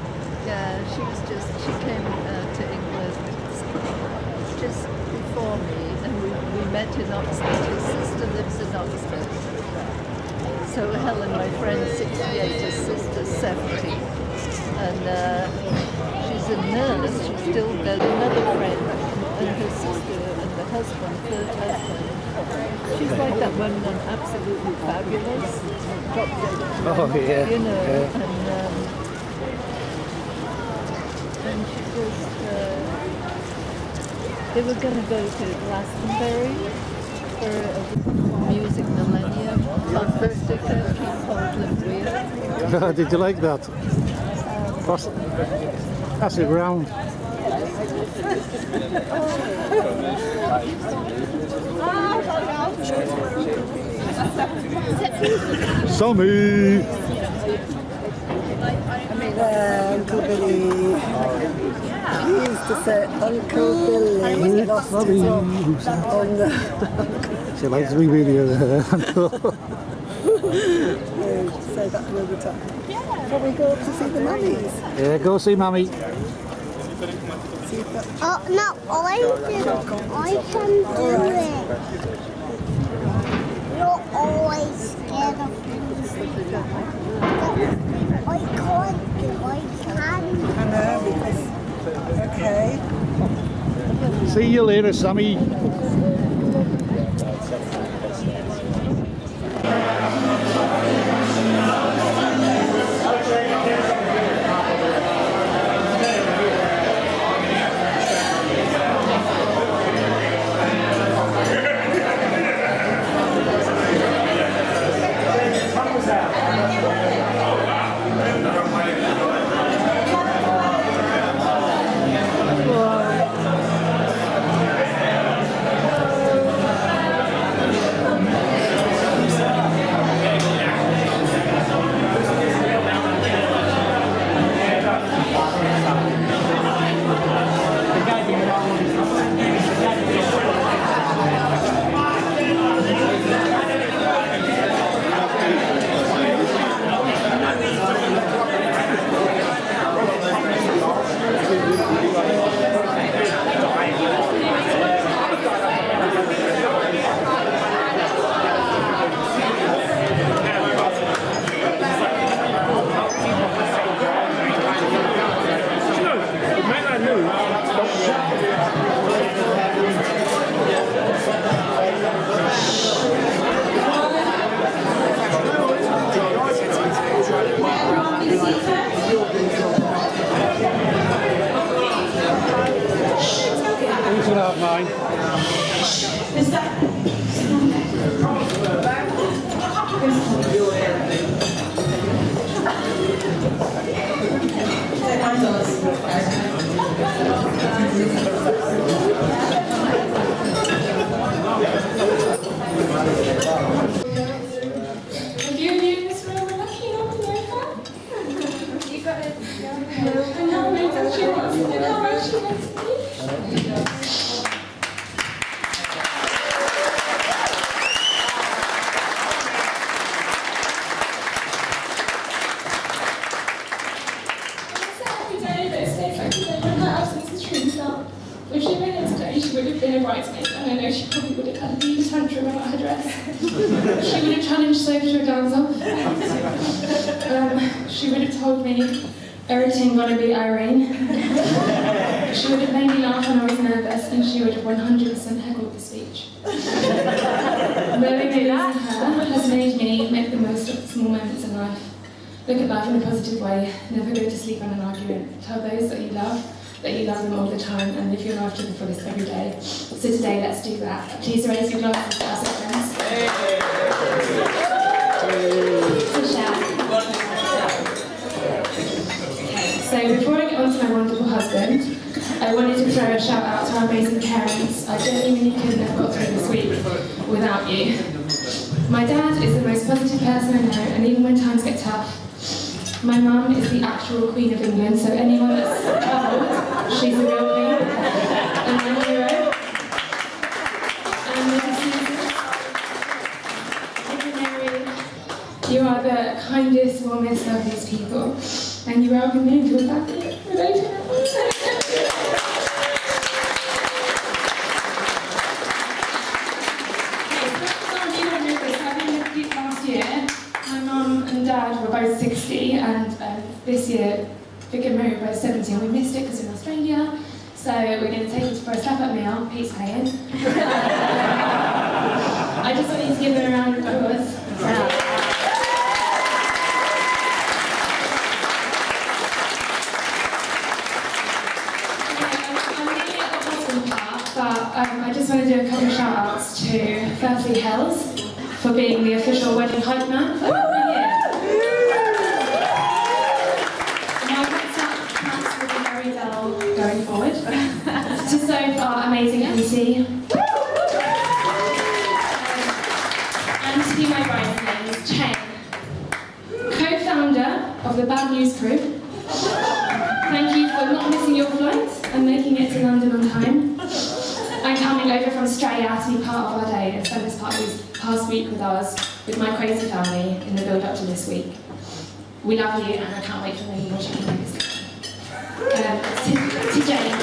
Yeah, she came to England just before me, and we met in Oxford. His sister lives in Oxford. So Helen, my friend, 68, his sister's 70. And she's a nurse. She's still got another friend, and her sister and the husband, third husband. She's like that woman, absolutely fabulous. Drop dead. Oh, yeah. You know, Yeah. And she just, they were going to go to Glastonbury for a music millennium bumper sticker, keep Portland real. Did you like that? Pass it round. Sammy! Blueberry He used to say, Uncle Billy lost his on the... She likes me video there. Say that another time. Shall we go to see the mummies? Yeah, go see Mummy. Oh, no, I can do it. You're always scared of things. I can't do it. I can. I know, because... Okay. See you later, Sammy. She would have told me everything gonna be Irene. She would have made me laugh when I was nervous, and she would have 100% heckled the speech. Knowing losing her has made me make the most of the small moments in life. Look at life in a positive way. Never go to sleep on an argument. Tell those that you love them all the time, and live your life to the fullest every day. So today, let's do that. Please raise your glasses to our friends. So before I get on to my wonderful husband, I wanted to throw a shout out to our amazing parents. I genuinely couldn't have got through this week without you. My dad is the most positive person I know, and even when times get tough, my mum is the actual Queen of England, so anyone that's troubled, she's the real queen. And my hero. And you are the kindest, warmest, loveliest people. And you welcome me into a family with open arms. Last year, my mum and dad were both 60, and this year they get married by 70, and we missed it because we're in Australia. So we're going to take it for a slap-up meal. Pete's paying. I just want you to give them a round of applause. I just want to do a couple of shout-outs to, firstly, Hells, for being the official wedding hype man for the year. My WhatsApp plans will be very dull going forward. To so far amazing MC. And to my bridesmaids, Chain, co-founder of the Bad News Crew. Thank you for not missing your flight. London on time. I'm coming over from Australia to be part of our day and spend this past week with us, with my crazy family, in the build-up to this week. We love you, and I can't wait for many more chicken nuggets. To Jane.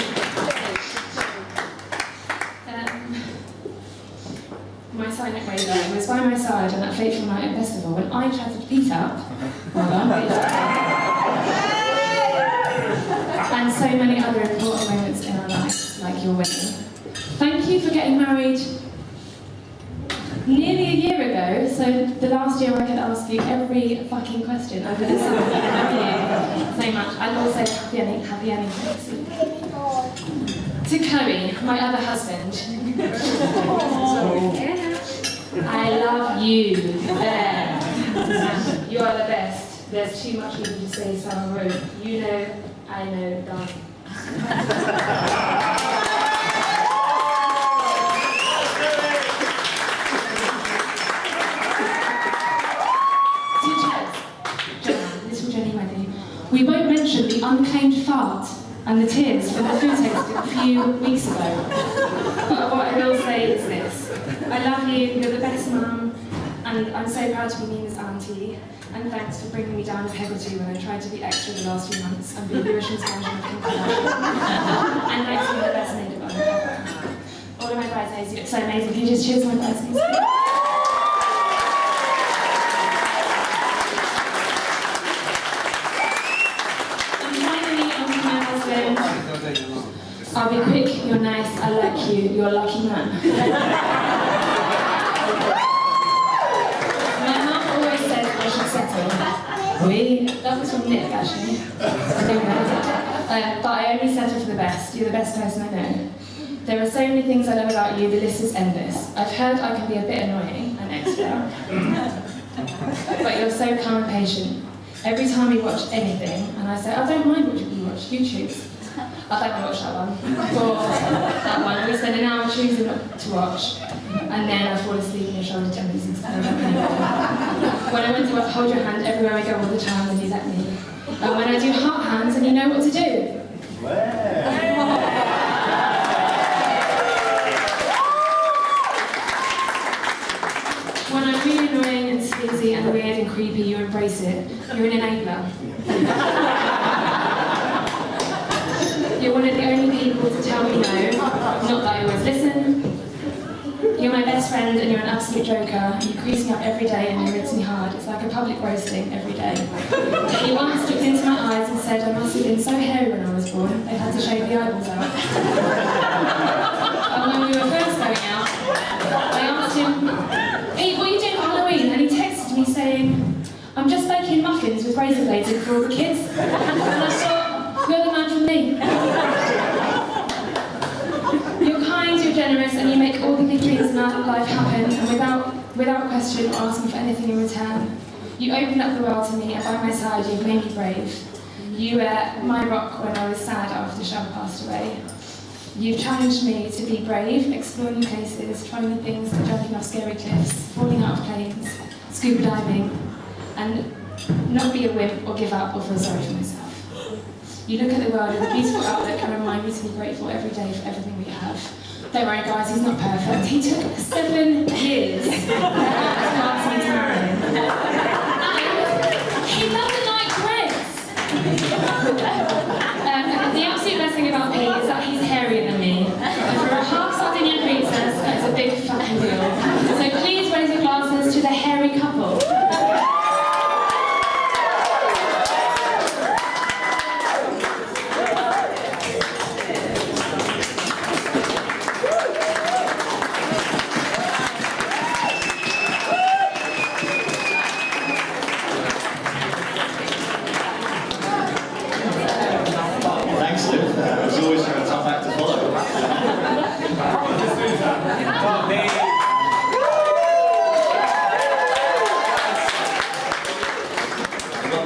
My silent razor was by my side on that fateful night at festival when I chatted Pete up. Well done, and so many other important moments in our lives, like your wedding. Thank you for getting married nearly a year ago, so the last year I could ask you every fucking question over the summer. Thank you so much. And also happy anniversary. To Chloe, my other husband. I love you. There. You are the best. There's too much even to say, Sarah wrote. You know, I know, darling. Little Jenny Weddy. We won't mention the unclaimed fart and the tears from the food tasting a few weeks ago. But what I will say is this. I love you, you're the best mum, and I'm so proud to be Nina's auntie. And thanks for bringing me down a peg or two when I tried to be extra the last few months and be the Russian version of Kim Kardashian. And thanks for being the best maid of honor. All of my bridesmaids, you look so amazing. Can you just cheers my bridesmaids? I'll be quick, you're nice, I like you, you're a lucky man. My mum always said I should settle. That was from Nick, actually. I don't know. But I only settle for the best. You're the best person I know. There are so many things I love about you, the list is endless. I've heard I can be a bit annoying and extra. But you're so calm and patient. Every time we watch anything, and I say, I don't mind what you watch, you choose. I don't watch that one, or that one. We spend an hour choosing what to watch, and then I fall asleep in your shoulder tendencies. When I went to hold your hand everywhere I go all the time, and you let me. And when I do heart hands, and you know what to do. When I'm really annoying and sleazy and weird and creepy, you embrace it. You're an enabler. You're one of the only people to tell me no, not that I always listen. You're my best friend and you're an absolute joker. You crease me up every day and you rinse me hard. It's like a public roasting every day. You once looked into my eyes and said I must have been so hairy when I was born, they had to shave the eyeballs out. And when we were first going out, I asked him, hey, what are you doing for Halloween? And he texted me saying, I'm just baking muffins with razor blades in for all the kids. And I thought, you're the man for me. You're kind, you're generous, and you make all the big dreams in our life happen, and without question or asking for anything in return. You opened up the world to me, and by my side, you've made me brave. You were my rock when I was sad after Shab passed away. You've challenged me to be brave, explore new places, try new things like jumping off scary cliffs, falling out of planes, scuba diving, and not be a wimp or give up or feel sorry for myself. You look at the world with a beautiful outlook and remind me to be grateful every day for everything we have. Don't worry guys, he's not perfect. He took 7 years to ask me to marry him. He doesn't like Chris. The absolute best thing about Pete is that he's hairier than me. And for a half Sardinian princess, that's a big fucking deal. So please raise your glasses to the hairy couple.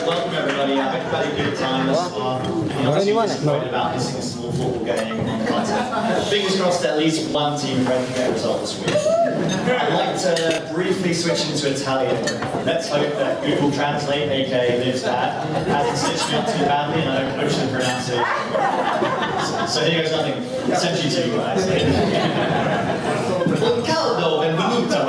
Welcome everybody. I hope you've had a good time thus far. Excited about missing a small football game on the button. Fingers crossed that at least one team can get a result this week. I'd like to briefly switch into Italian. Let's hope that Google Translate, aka Liv's dad, hasn't stitched me up too badly and I don't poach the pronunciation. So here goes nothing, essentially to you guys. Un caldo benvenuto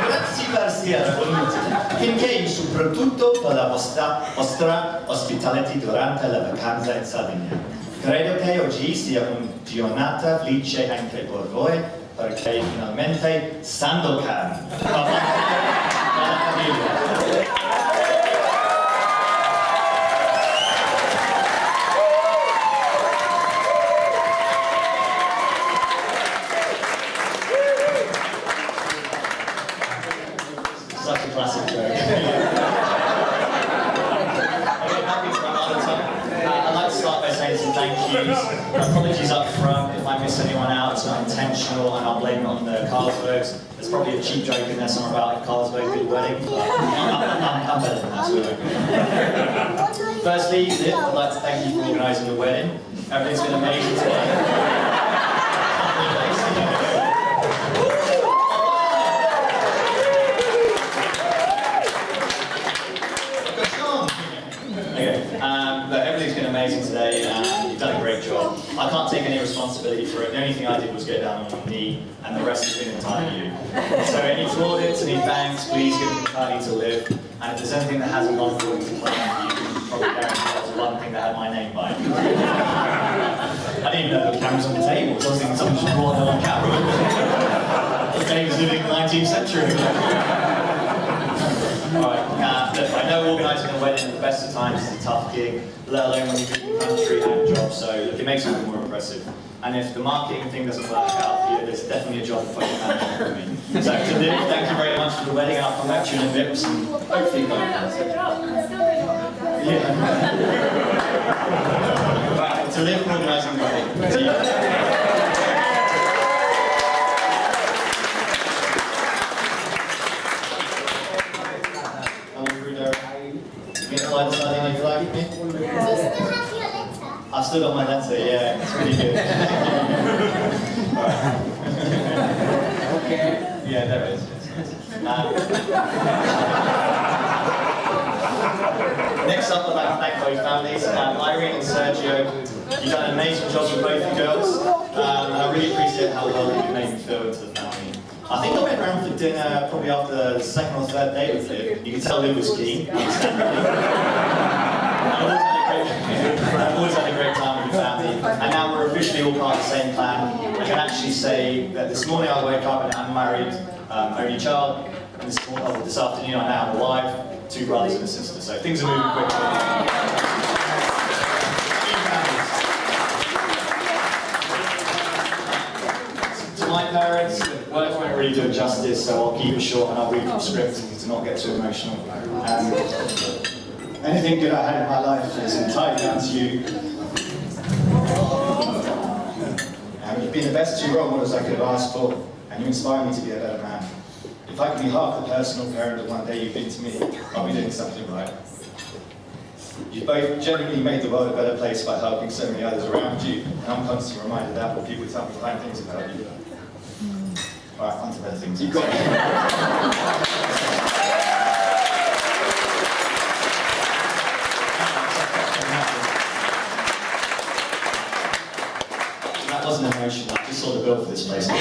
grazie per essere venuti. Finché soprattutto per la vostra ospitality durante la vacanza in Sardegna. Credo che oggi sia una giornata felice anche per voi, perché finalmente Sandokan va avanti con la famiglia. Such a classic joke. I'd like to start by saying some thank yous. Apologies up front if I miss anyone out. It's not intentional, and I'll blame it on the Carlsbergs. There's probably a cheap joke in there somewhere about a Carlsberg good wedding. But I'm better than that, so firstly, Liv, I'd like to thank you for organising the wedding. Everything's been amazing today. But everything's been amazing today, and you've done a great job. I can't take any responsibility for it. The only thing I did was get down on my knee, and the rest has been entirely you. So any plaudits, any thanks, please give them entirely to Liv. And if there's anything that hasn't gone according to plan, you can probably guarantee that was one thing that had my name by it. I didn't even know the cameras on the table, so I was thinking someone should brought them on camera. This guy was living in the 19th century. Alright, look, I know organising a wedding at the best of times is a tough gig, let alone when you're doing country and job, so look, it makes it more impressive. And if the marketing thing doesn't work out for you, there's definitely a job for you management for me. So to Liv, thank you very much for the wedding, and I'll come back to you in a bit with some hopefully good Right, to Liv for organising the wedding. To you. I've still got my letter, yeah, it's really good. Okay. Yeah, there it is. Next up, I'd like to thank both families. Irene and Sergio, you've done an amazing job with both the girls, and I really appreciate how well you've made me feel into the family. I think I went round for dinner probably after the second or third date with Liv. You can tell Liv was keen. I've always had a great time with your family, and now we're officially all part of the same clan. I can actually say that this morning I woke up and I'm married, only child, and this afternoon I now have a wife, 2 brothers and a sister, so things are moving quickly. To my parents, words won't really do it justice, so I'll keep it short and I'll read from script to not get too emotional. Anything good I had in my life is entirely down to you. You've been the best 2 role models I could have asked for, and you inspire me to be a better man. If I could be half the personal parent that one day you've been to me, I'll be doing something right. You've both genuinely made the world a better place by helping so many others around you, and I'm constantly reminded of that when people tell me fine things about you. Alright, on to better things. You've got it. That wasn't emotional, I just saw the bill for this place. You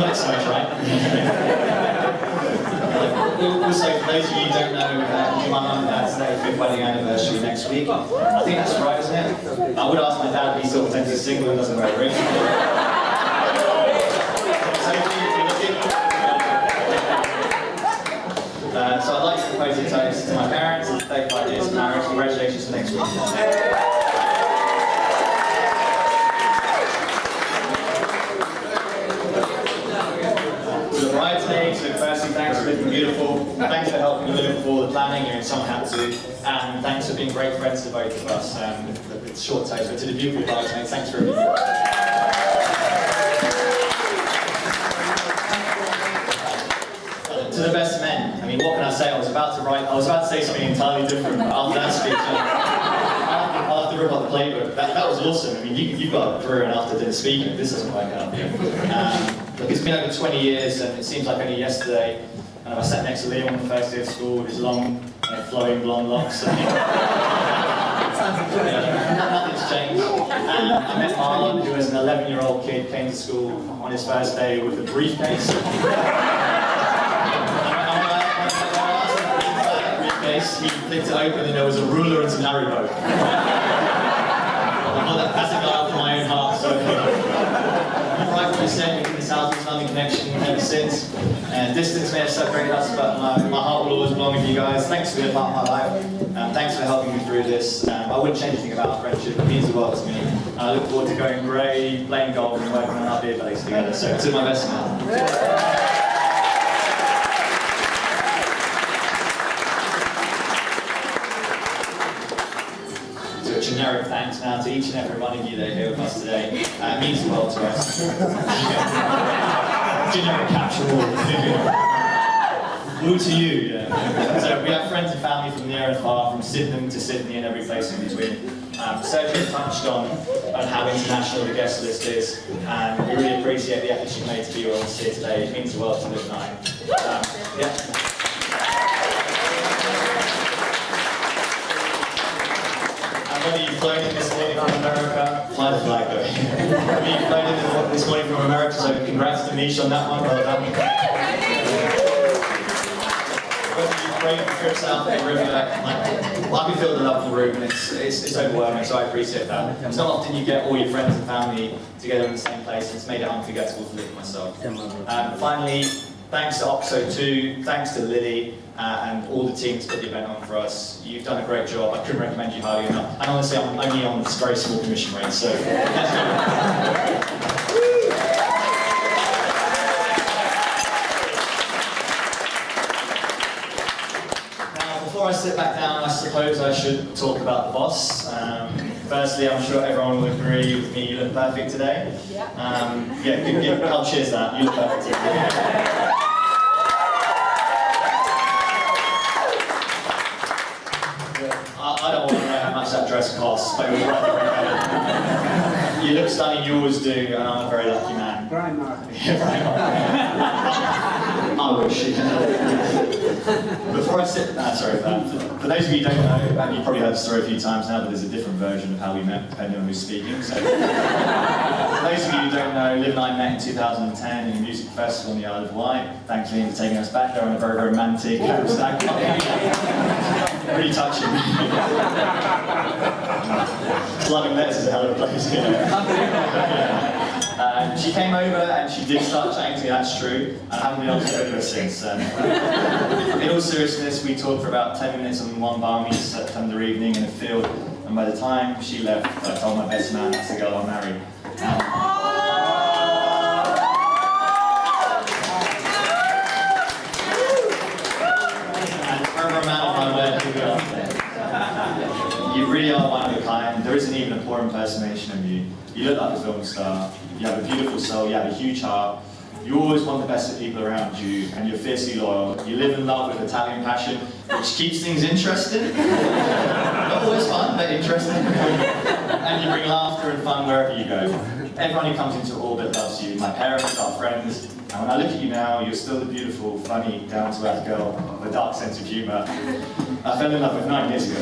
got it, sorry, right? Also, for those of you who don't know, my mum and dad's 35th wedding anniversary next week. I think that's right, isn't it? I would ask my dad if he's still potentially single and doesn't wear a ring. So I'd like to propose a toast to my parents and 35 years of marriage. Congratulations for next week. To the bridesmaids, so firstly, thanks for looking beautiful. Thanks for helping Olivia with all the planning, you and some had to. And thanks for being great friends to both of us. It's short toast, but to the beautiful bridesmaids, thanks for everything. To the best men, I mean, what can I say? I was about to say something entirely different, but after that speech, I'll have to rip out the playbook. That was awesome. I mean, you've got a career and after dinner speaking, if this doesn't work out. Look, it's been over 20 years, and it seems like only yesterday, and I sat next to Liam on the first day of school with his long flowing blonde locks. Nothing's changed. And I met Marlon, who was an 11-year-old kid, came to school on his first day with a briefcase. He flipped it open and there was a ruler and some Haribo. I thought that's a guy after my own heart, so right from the set, we've been the South East London connection ever since. Distance may have separated us, but my heart will always belong with you guys. Thanks for being a part of my life. Thanks for helping me through this. I wouldn't change anything about our friendship, it means the world to me. I look forward to going grey, playing golf and working on our beer bellies together, so to my best now. Generic thanks now to each and every one of you that are here with us today. It means the world to us. Generic capture all. Woo to you. Yeah. So we have friends and family from near and far, from Sydenham to Sydney and every place in between. Sergio touched on how international the guest list is, and we really appreciate the effort you've made to be with us here today. It means the world to Live 9. Yeah. Whether you've flown in this morning from America, fly the flag though. Whether you've flown in this morning from America, so congrats to Nish on that one, well done. Whether you've braved the trip south of the river, I can feel the love in the room, and it's overwhelming, so I appreciate that. It's not often you get all your friends and family together in the same place, and it's made it unforgettable for Liv and myself. Finally, thanks to Oxo 2, thanks to Lily, and all the team to put the event on for us. You've done a great job. I couldn't recommend you highly enough. And honestly, I'm only on this very small commission rate, so let's go. Now, before I sit back down, I suppose I should talk about the boss. Firstly, I'm sure everyone will agree with me, you look perfect today. Yeah, I'll cheers that. You look perfect today. I don't want to know how much that dress costs, but it was worth every minute. You look stunning, you always do, and I'm a very lucky man. Brian Martin. Yeah, Brian Martin. I wish. Before I sit, sorry for that. For those of you who don't know, and you've probably heard the story a few times now, but there's a different version of how we met, depending on who's speaking. So, for those of you who don't know, Liv and I met in 2010 in a music festival in the Isle of Wight. Thanks Liam for taking us back there on a very romantic stag party. Really touching. Loving Letters is a hell of a place, you know. She came over and she did start chatting to me, that's true, and I haven't been able to go to her since. In all seriousness, we talked for about 10 minutes on one balmy September evening in a field, and by the time she left, I told my best man that's the girl I'll marry. And forever a man of my word, here we are. You really are one of a kind. There isn't even a poor impersonation of you. You look like a film star. You have a beautiful soul. You have a huge heart. You always want the best of people around you, and you're fiercely loyal. You live in love with Italian passion, which keeps things interesting. Not always fun, but interesting. And you bring laughter and fun wherever you go. Everyone who comes into orbit loves you. My parents, our friends. And when I look at you now, you're still the beautiful, funny, down-to-earth girl with a dark sense of humour I fell in love with 9 years ago.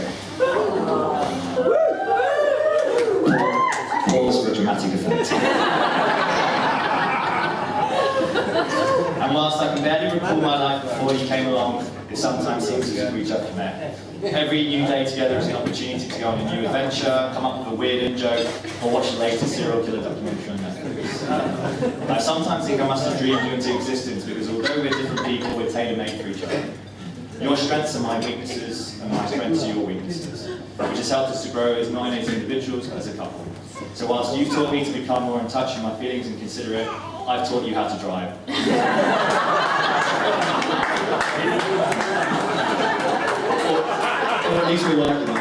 Pause for a dramatic effect. And whilst I can barely recall my life before you came along, it sometimes seems as if we just met. Every new day together is an opportunity to go on a new adventure, come up with a weird in-joke, or watch the latest serial killer documentary on Netflix. I sometimes think I must have dreamed you into existence because although we're different people, we're tailor-made for each other. Your strengths are my weaknesses, and my strengths are your weaknesses, which has helped us to grow as not only as individuals, but as a couple. So whilst you've taught me to become more in touch with my feelings and considerate, I've taught you how to drive. Or at least we're working on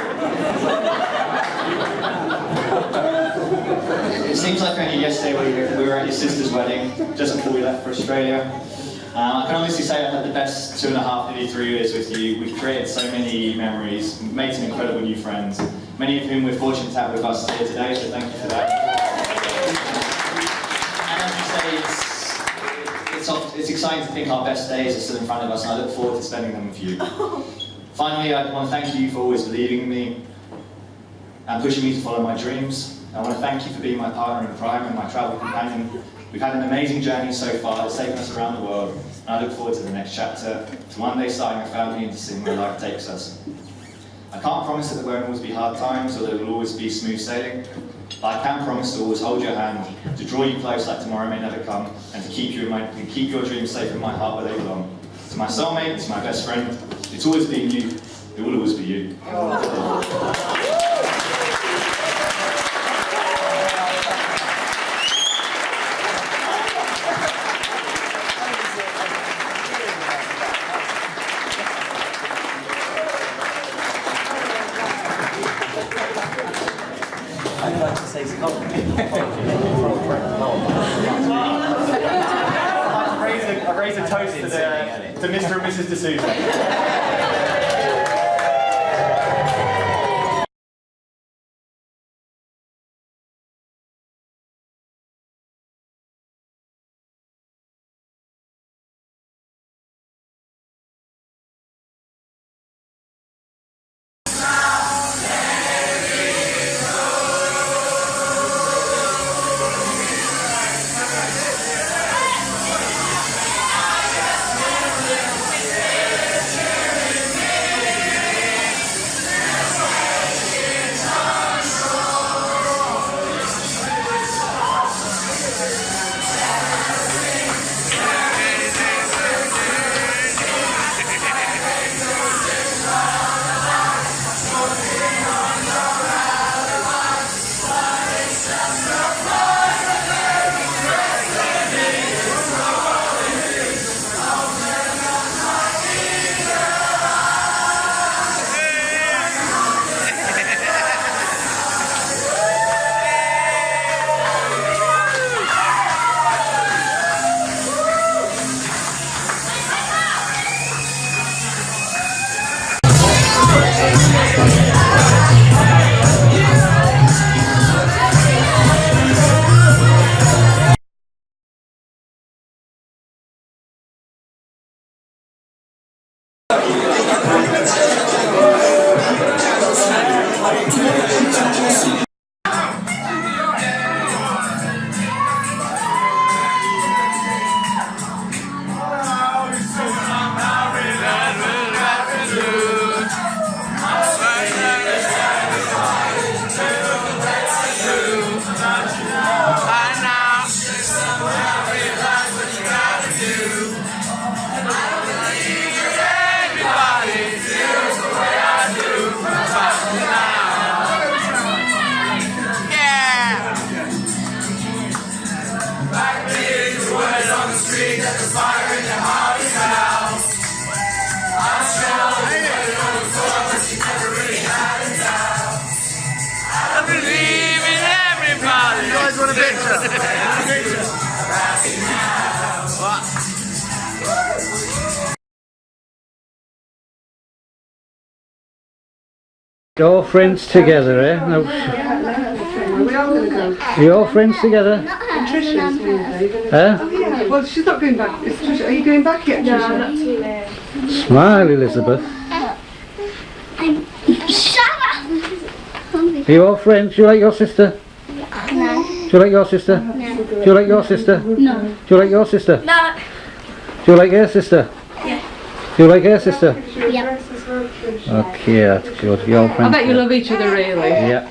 it. It seems like only yesterday we were at your sister's wedding, just before we left for Australia. I can honestly say I've had the best 2.5, nearly 3 years with you. We've created so many memories, made some incredible new friends, many of whom we're fortunate to have with us here today, so thank you for that. And as you say, it's exciting to think our best days are still in front of us, and I look forward to spending them with you. Finally, I want to thank you for always believing in me and pushing me to follow my dreams. I want to thank you for being my partner in crime and my travel companion. We've had an amazing journey so far. It's taken us around the world, and I look forward to the next chapter, to one day starting a family and to seeing where life takes us. I can't promise that there won't always be hard times or that it will always be smooth sailing, but I can promise to always hold your hand, to draw you close like tomorrow may never come, and to keep your dreams safe in my heart where they belong. To my soulmate, to my best friend, it's always been you, it will always be you. I'd like to say something. I raise a toast to Mr. and Mrs. DeSouza. All friends together, eh? No. You all friends together? Huh? Oh yeah, well she's not going back. It's Tricia. Are you going back yet, Tricia? No, I'm not too late. Smile, Elizabeth. Are you all friends? Do you like your sister? No. Do you like your sister? No. Do you like your sister? No. Do you like your sister? No. Do you like her sister? Yeah. Do you like her sister? Yeah. Okay, that's good. You're all I friends. bet you love each other really. Yeah.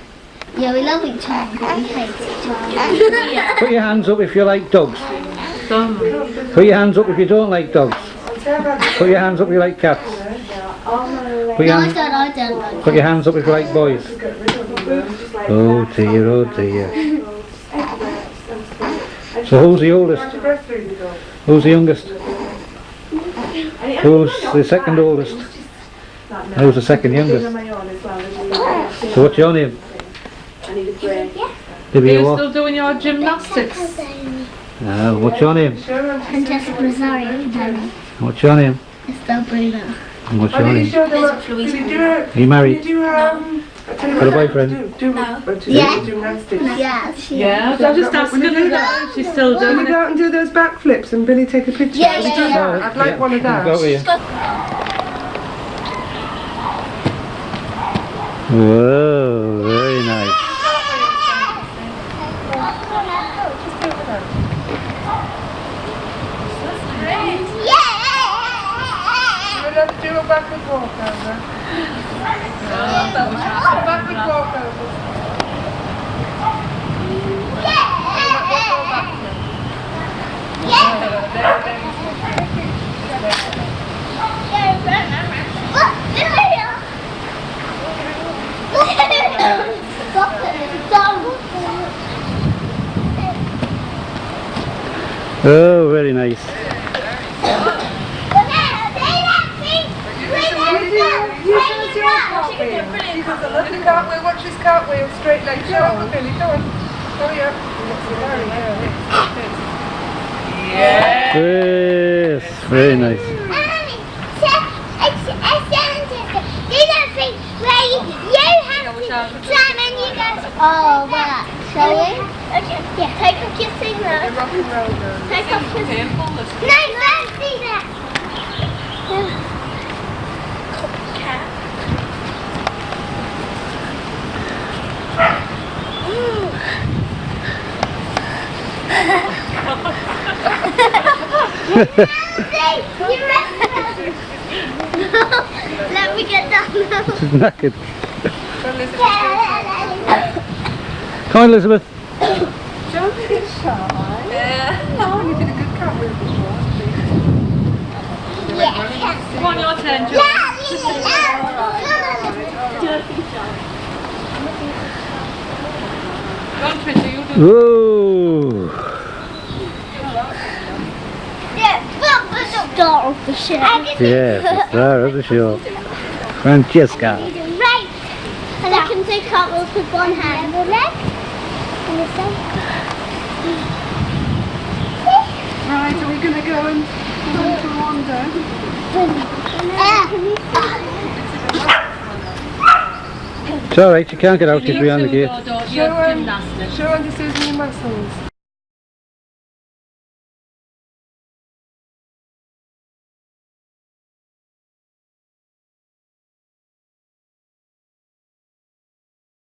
Yeah, we love each other, but we hate each other. Yeah. Put your hands up if you like dogs. Put your hands up if you don't like dogs. Put your hands up if you like cats. Put your, I don't like put your hands up if you like boys. Oh dear, oh dear. So who's the oldest? Who's the youngest? Who's the second oldest? Who's the second youngest? So what's your name? Are you still doing your gymnastics? What's your name? Francesca Rosario. What's your name? Estelle Bruno. And what's your name? Are you married? Got a boyfriend? Yeah. Yeah, I'm just asking her if she's still doing it. Can we go out and do those backflips and Billy take a picture? Yeah. I'd like one of Go those. here. Whoa, very nice. We'll have to do a backward walk over. Backward walk over. Oh, very nice. Watch this cartwheel, straight leg. Show up, Billy, go on. Hurry up. Yes, very nice. Oh, well, shall we? Okay. Yeah, take off your thing now. Take off your thing. No, don't see that. Copycat. Let me get down now. She's knackered. Come on, Elizabeth. Don't be shy. Yeah. Oh, you did a good cartwheel before. Come on, your turn, John. Go on, Twitter, you do. Whoa. Star of the show. Yes, the star of the show. Francesca. Right. And I can do cartwheels with one hand. The leg. And the side. Right, are we going to go and wander? It's alright, you can't get out, she's behind the gate. Show Auntie Susan your muscles.